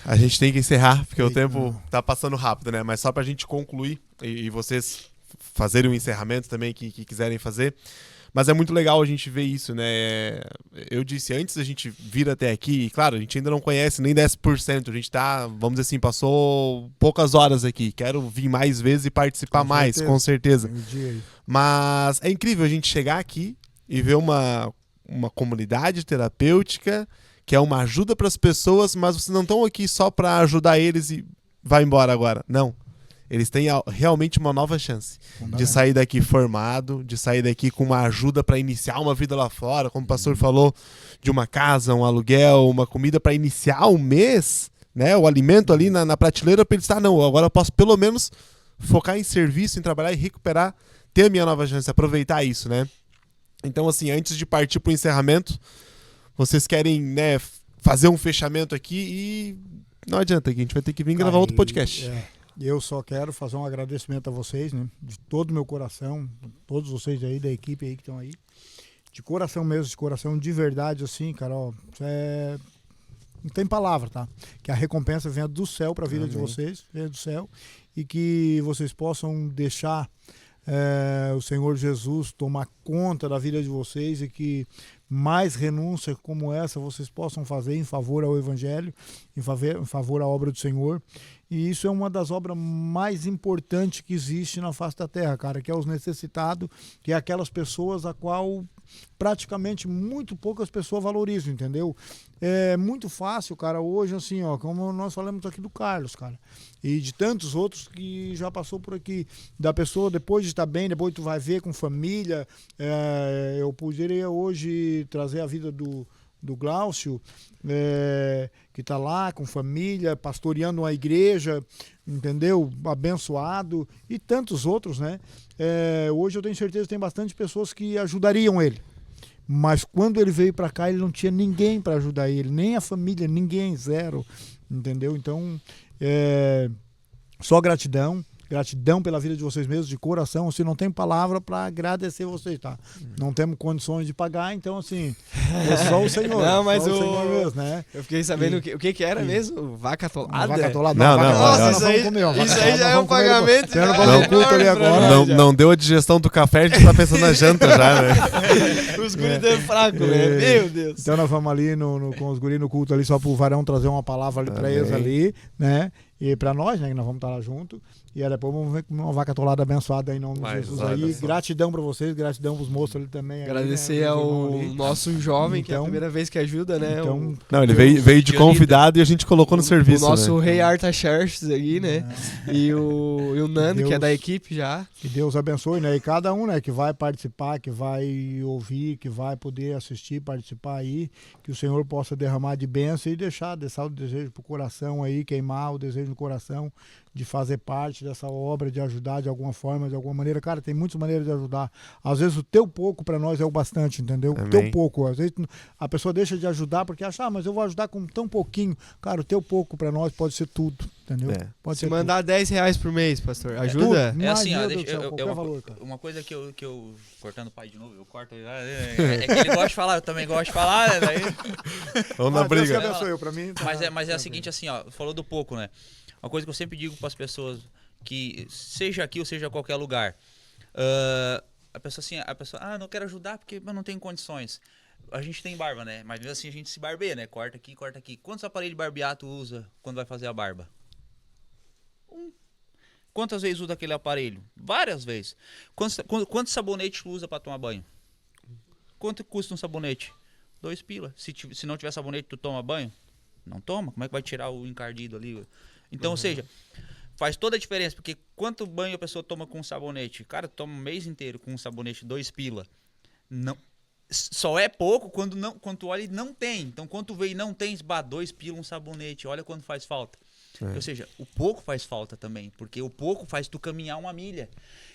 A gente tem que encerrar, porque o tempo tá passando rápido, né? Mas só pra gente concluir e vocês fazerem um encerramento também que quiserem fazer. Mas é muito legal a gente ver isso, né? Eu disse, antes da gente vir até aqui, e claro, a gente ainda não conhece nem 10%, a gente tá, vamos dizer assim, passou poucas horas aqui. Quero vir mais vezes e participar mais, com certeza. Mas é incrível a gente chegar aqui e ver uma comunidade terapêutica que é uma ajuda para as pessoas, mas vocês não estão aqui só para ajudar eles e vai embora agora. Não. Eles têm realmente uma nova chance de sair daqui formado, de sair daqui com uma ajuda para iniciar uma vida lá fora, como o pastor falou, de uma casa, um aluguel, uma comida para iniciar o mês, né? O alimento ali na prateleira para eles estar, não, agora eu posso pelo menos focar em serviço, em trabalhar e recuperar, ter a minha nova chance, aproveitar isso, né? Então, assim, antes de partir para o encerramento, vocês querem, né, fazer um fechamento aqui e não adianta, que a gente vai ter que vir gravar outro podcast. Eu só quero fazer um agradecimento a vocês, né? De todo o meu coração, todos vocês aí, da equipe aí que estão aí. De coração mesmo, de coração de verdade, assim, cara, ó, não tem palavra, tá? Que a recompensa venha do céu para a vida de vocês, venha do céu, e que vocês possam deixar o Senhor Jesus tomar conta da vida de vocês e que mais renúncia como essa vocês possam fazer em favor ao Evangelho, em favor à obra do Senhor. E isso é uma das obras mais importantes que existe na face da terra, cara, que é os necessitados, que é aquelas pessoas a qual praticamente muito poucas pessoas valorizam, entendeu? É muito fácil, cara, hoje, assim, ó, como nós falamos aqui do Carlos, cara, e de tantos outros que já passou por aqui, da pessoa, depois de estar bem, depois tu vai ver com família, eu poderia hoje trazer a vida do Glaucio, que está lá com família, pastoreando uma igreja, entendeu? Abençoado, e tantos outros, né? Hoje eu tenho certeza que tem bastante pessoas que ajudariam ele. Mas quando ele veio para cá, ele não tinha ninguém para ajudar ele, nem a família, ninguém, zero, entendeu? Então, só gratidão. Gratidão pela vida de vocês mesmos, de coração. Assim, não tem palavra para agradecer vocês, tá? Não temos condições de pagar, então, assim, é só o Senhor. Não, mas só o Senhor mesmo, né? Eu fiquei sabendo o que era mesmo? Vaca atolada? Vaca atolada. Não, Nossa, isso aí já é um pagamento. Não deu a digestão do café, a gente tá pensando na janta já, né? Os guris dando fraco, né? Meu Deus. Então nós vamos ali com os guris no culto ali, só pro Varão trazer uma palavra ali pra eles ali, né? E pra nós, né, que nós vamos estar lá junto. E aí depois vamos ver uma vaca atolada abençoada aí em nome de Jesus aí. Gratidão pra vocês, gratidão pros moços ali também. Agradecer ali, né, ao nosso jovem, que é a primeira vez que ajuda, né? Não, ele veio de convidado e a gente colocou no serviço. O nosso né? rei Artaxerxes aí, né? E o Nando, que é da equipe já. Que Deus abençoe, né? E cada um, né, que vai participar, que vai ouvir, que vai poder assistir, participar aí, que o Senhor possa derramar de bênção e deixar o desejo pro coração aí, queimar o desejo no coração de fazer parte dessa obra, de ajudar de alguma forma, de alguma maneira. Cara, tem muitas maneiras de ajudar. Às vezes o teu pouco para nós é o bastante, entendeu? Amém. O teu pouco. Às vezes a pessoa deixa de ajudar porque acha, mas eu vou ajudar com tão pouquinho. Cara, o teu pouco para nós pode ser tudo, entendeu? Pode Se ser mandar tudo. R$10 por mês, pastor, ajuda? É assim, ó, Uma coisa que eu cortando o pai de novo, eu corto, é que ele gosta de falar, eu também gosto de falar, né? Daí... Vamos na briga. Deus que abençoe eu, pra mim, tá, mas é a seguinte, assim, ó, falou do pouco, né? Uma coisa que eu sempre digo para as pessoas, que seja aqui ou seja qualquer lugar, a pessoa, não quero ajudar porque eu não tenho condições. A gente tem barba, né? Mas mesmo assim a gente se barbeia, né? Corta aqui, corta aqui. Quantos aparelhos de barbear tu usa quando vai fazer a barba? Quantas vezes usa aquele aparelho? Várias vezes. Quantos sabonetes tu usa para tomar banho? Quanto custa um sabonete? 2 pila. Se não tiver sabonete, tu toma banho? Não toma. Como é que vai tirar o encardido ali? Então, ou seja, faz toda a diferença. Porque quanto banho a pessoa toma com um sabonete? Cara, toma um mês inteiro com um sabonete 2 pila. Não, só é pouco quando tu olha e não tem. Então, quando tu vê e não tem, 2 pila um sabonete. Olha quando faz falta. Ou seja, o pouco faz falta também, porque o pouco faz tu caminhar 1 milha.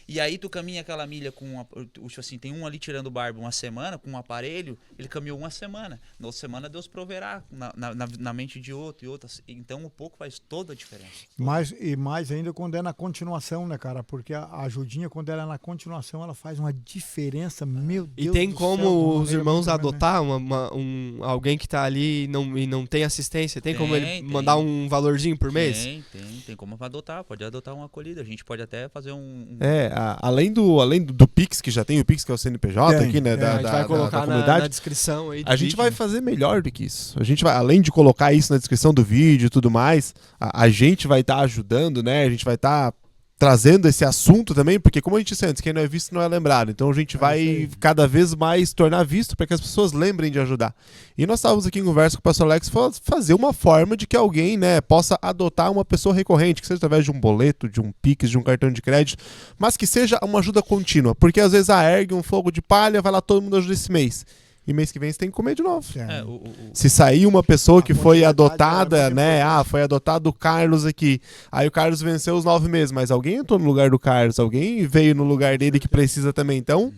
E aí tu caminha aquela milha com, tipo assim, tem um ali tirando barba 1 semana, com um aparelho, ele caminhou 1 semana. Na outra semana Deus proverá na mente de outro e outras. Então o pouco faz toda a diferença. Mais ainda quando é na continuação, né, cara? Porque a ajudinha, quando ela é na continuação, ela faz uma diferença, meu Deus. E tem como os irmãos adotar alguém que tá ali e não tem assistência? Tem como ele mandar um valorzinho por mês? Tem como adotar, pode adotar uma acolhida. A gente pode até fazer além do Pix, que já tem o Pix, que é o CNPJ aqui, né? A gente vai colocar na descrição aí. A gente vai fazer melhor do que isso. A gente vai, além de colocar isso na descrição do vídeo e tudo mais, a gente vai estar ajudando, né? A gente vai estar trazendo esse assunto também, porque como a gente disse antes, quem não é visto não é lembrado. Então a gente vai cada vez mais tornar visto para que as pessoas lembrem de ajudar. E nós estávamos aqui em conversa com o pastor Alex fazer uma forma de que alguém, né, possa adotar uma pessoa recorrente, que seja através de um boleto, de um Pix, de um cartão de crédito, mas que seja uma ajuda contínua, porque às vezes ergue um fogo de palha, vai lá todo mundo ajuda esse mês. E mês que vem você tem que comer de novo. Se sair uma pessoa que foi adotada, né? Foi adotado o Carlos aqui. Aí o Carlos venceu os 9 meses, mas alguém entrou no lugar do Carlos, alguém veio no lugar dele que precisa também. Então,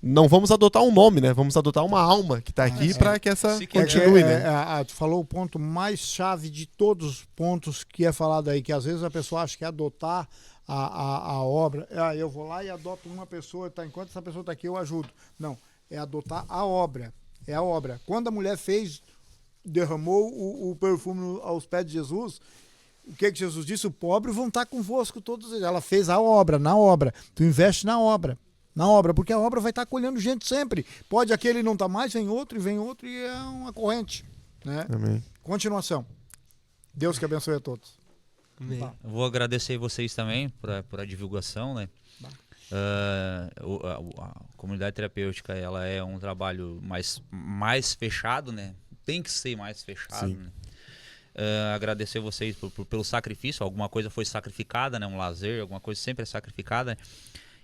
não vamos adotar um nome, né? Vamos adotar uma alma que tá aqui para que essa Se quer- continue, né? Tu falou o ponto mais chave de todos os pontos que é falado aí, que às vezes a pessoa acha que é adotar a obra. Eu vou lá e adoto uma pessoa, tá, enquanto essa pessoa está aqui eu ajudo. Não, é adotar a obra. É a obra. Quando a mulher derramou o perfume aos pés de Jesus, o que Jesus disse? O pobre vão estar convosco todos eles. Ela fez a obra, na obra. Tu investe na obra, porque a obra vai estar colhendo gente sempre. Pode aquele não estar mais, vem outro e é uma corrente. Né? Amém. Continuação. Deus que abençoe a todos. Amém. Tá. Eu vou agradecer vocês também por a divulgação, né? A comunidade terapêutica, ela é um trabalho mais fechado, né? Tem que ser mais fechado, Sim. né? Agradecer vocês pelo sacrifício. Alguma coisa foi sacrificada, né? Um lazer, alguma coisa sempre é sacrificada.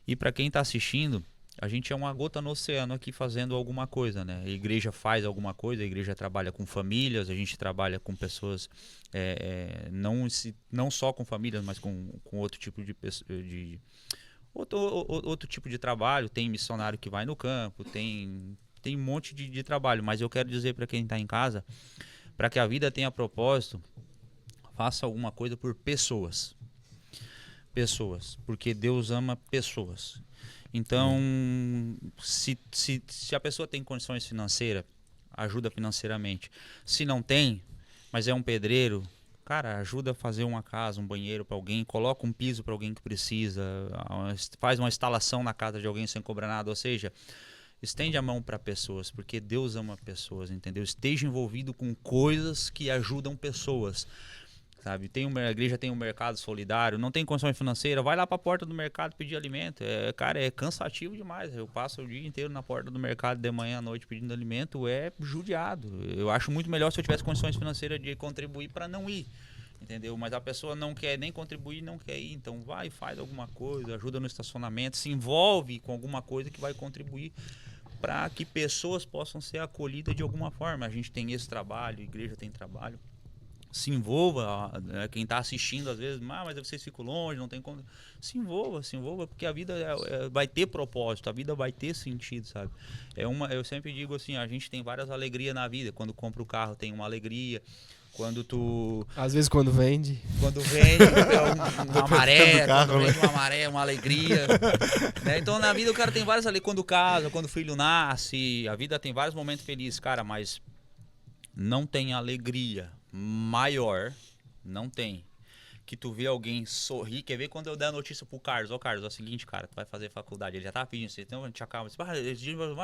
E para quem está assistindo, a gente é uma gota no oceano aqui fazendo alguma coisa, né? A igreja faz alguma coisa, a igreja trabalha com famílias, a gente trabalha com pessoas, não só com famílias, mas com outro tipo de outro tipo de trabalho. Tem missionário que vai no campo, tem um monte de trabalho. Mas eu quero dizer para quem está em casa, para que a vida tenha propósito, faça alguma coisa por pessoas. Porque Deus ama pessoas. Então, se a pessoa tem condições financeiras, ajuda financeiramente. Se não tem, mas é um pedreiro, cara, ajuda a fazer uma casa, um banheiro para alguém, coloca um piso para alguém que precisa, faz uma instalação na casa de alguém sem cobrar nada. Ou seja, estende a mão para pessoas, porque Deus ama pessoas, entendeu? Esteja envolvido com coisas que ajudam pessoas. Sabe? A igreja tem um mercado solidário, não tem condições financeiras, vai lá para a porta do mercado pedir alimento. Cara, é cansativo demais. Eu passo o dia inteiro na porta do mercado, de manhã à noite, pedindo alimento, é judiado. Eu acho muito melhor se eu tivesse condições financeiras de contribuir para não ir, entendeu? Mas a pessoa não quer nem contribuir, não quer ir, então vai e faz alguma coisa, ajuda no estacionamento, se envolve com alguma coisa que vai contribuir para que pessoas possam ser acolhidas de alguma forma. A gente tem esse trabalho, a igreja tem trabalho. Se envolva, quem está assistindo às vezes, mas vocês ficam longe, não tem como. Se envolva, porque a vida vai ter propósito, a vida vai ter sentido, sabe? Eu sempre digo assim, a gente tem várias alegrias na vida. Quando compra o carro tem uma alegria, quando tu... Às vezes quando vende. Quando vende uma maré, carro, quando vende uma maré, uma alegria. Né? Então na vida o cara tem várias alegrias, quando casa, quando o filho nasce, a vida tem vários momentos felizes, cara, mas não tem alegria maior, não tem, que tu vê alguém sorrir. Quer ver quando eu der a notícia pro Carlos? Carlos, é o seguinte, cara, tu vai fazer faculdade. Ele já tava pedindo isso, então a gente acaba.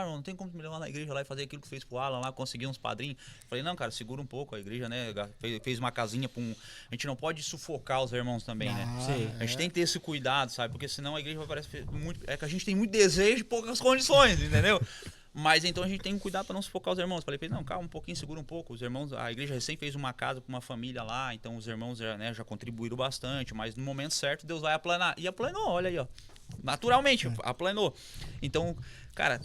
Não tem como me levar na igreja lá e fazer aquilo que fez pro Alan lá, conseguir uns padrinhos. Falei, não, cara, segura um pouco a igreja, né? Fez uma casinha pra um... A gente não pode sufocar os irmãos também, né? Sim. A gente tem que ter esse cuidado, sabe? Porque senão a igreja vai parecer muito... É que a gente tem muito desejo e poucas condições, entendeu? Mas então a gente tem que cuidar para não sufocar os irmãos. Falei, não, calma um pouquinho, segura um pouco. Os irmãos, a igreja recém fez uma casa para uma família lá, então os irmãos já contribuíram bastante, mas no momento certo Deus vai aplanar. E aplanou, olha aí, ó. Naturalmente, aplanou. Então, cara,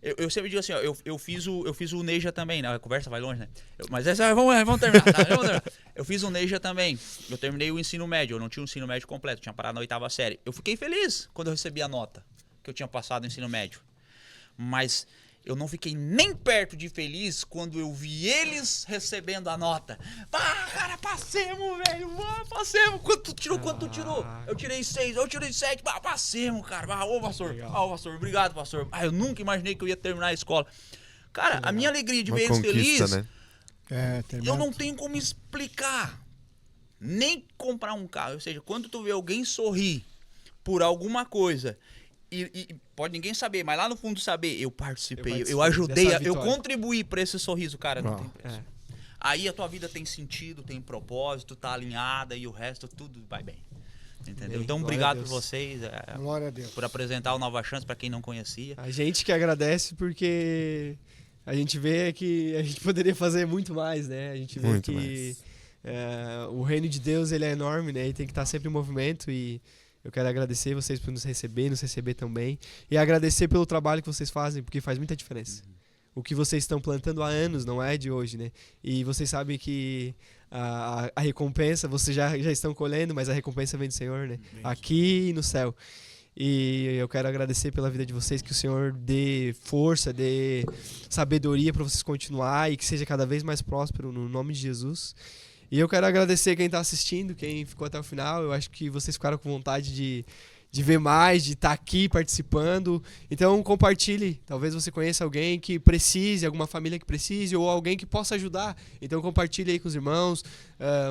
eu sempre digo assim, ó, eu fiz o Neja também, né? A conversa vai longe, né? Mas essa vamos terminar, tá? Vamos terminar. Eu fiz o Neja também. Eu terminei o ensino médio, eu não tinha o ensino médio completo, tinha parado na 8ª série. Eu fiquei feliz quando eu recebi a nota que eu tinha passado no ensino médio. Mas eu não fiquei nem perto de feliz quando eu vi eles recebendo a nota. Cara, passemos, velho. Passemos. Quanto tu tirou? Eu tirei 6, eu tirei 7. Passemos, cara. Ô, pastor. Pastor. Obrigado, pastor. Eu nunca imaginei que eu ia terminar a escola. Cara, a minha alegria de ver eles felizes, né? eu não tenho como explicar. Nem comprar um carro. Ou seja, quando tu vê alguém sorrir por alguma coisa... E pode ninguém saber, mas lá no fundo saber, eu participei, eu ajudei, eu contribuí para esse sorriso, cara, não tem preço. Aí a tua vida tem sentido, tem propósito, tá alinhada e o resto tudo vai bem. Entendeu? Então, obrigado por vocês, Glória a Deus. por apresentar o Nova Chance para quem não conhecia. A gente que agradece porque a gente vê que a gente poderia fazer muito mais, né? A gente vê Muito que o reino de Deus ele é enorme, né? E tem que estar sempre em movimento e eu quero agradecer vocês por nos receber também. E agradecer pelo trabalho que vocês fazem, porque faz muita diferença. O que vocês estão plantando há anos, não é de hoje, né? E vocês sabem que a recompensa, vocês já estão colhendo, mas a recompensa vem do Senhor, né? Aqui e no céu. E eu quero agradecer pela vida de vocês, que o Senhor dê força, dê sabedoria para vocês continuar e que seja cada vez mais próspero no nome de Jesus. E eu quero agradecer quem está assistindo, quem ficou até o final. Eu acho que vocês ficaram com vontade de ver mais, de estar aqui participando. Então compartilhe, talvez você conheça alguém que precise, alguma família que precise, ou alguém que possa ajudar. Então compartilhe aí com os irmãos,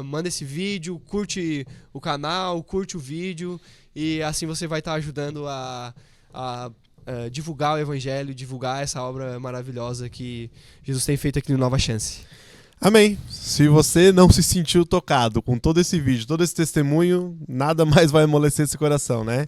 manda esse vídeo, curte o canal, curte o vídeo, e assim você vai estar ajudando a divulgar o Evangelho, divulgar essa obra maravilhosa que Jesus tem feito aqui no Nova Chance. Amém. Se você não se sentiu tocado com todo esse vídeo, todo esse testemunho, nada mais vai amolecer esse coração, né?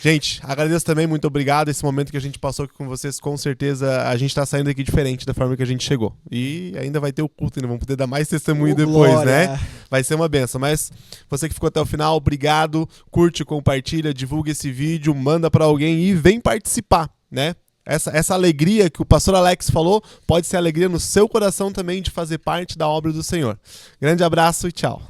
Gente, agradeço também, muito obrigado. Esse momento que a gente passou aqui com vocês, com certeza a gente tá saindo aqui diferente da forma que a gente chegou. E ainda vai ter o culto, ainda vamos poder dar mais testemunho depois, glória, né? Vai ser uma benção. Mas você que ficou até o final, obrigado. Curte, compartilha, divulga esse vídeo, manda pra alguém e vem participar, né? Essa alegria que o pastor Alex falou pode ser alegria no seu coração também de fazer parte da obra do Senhor. Grande abraço e tchau.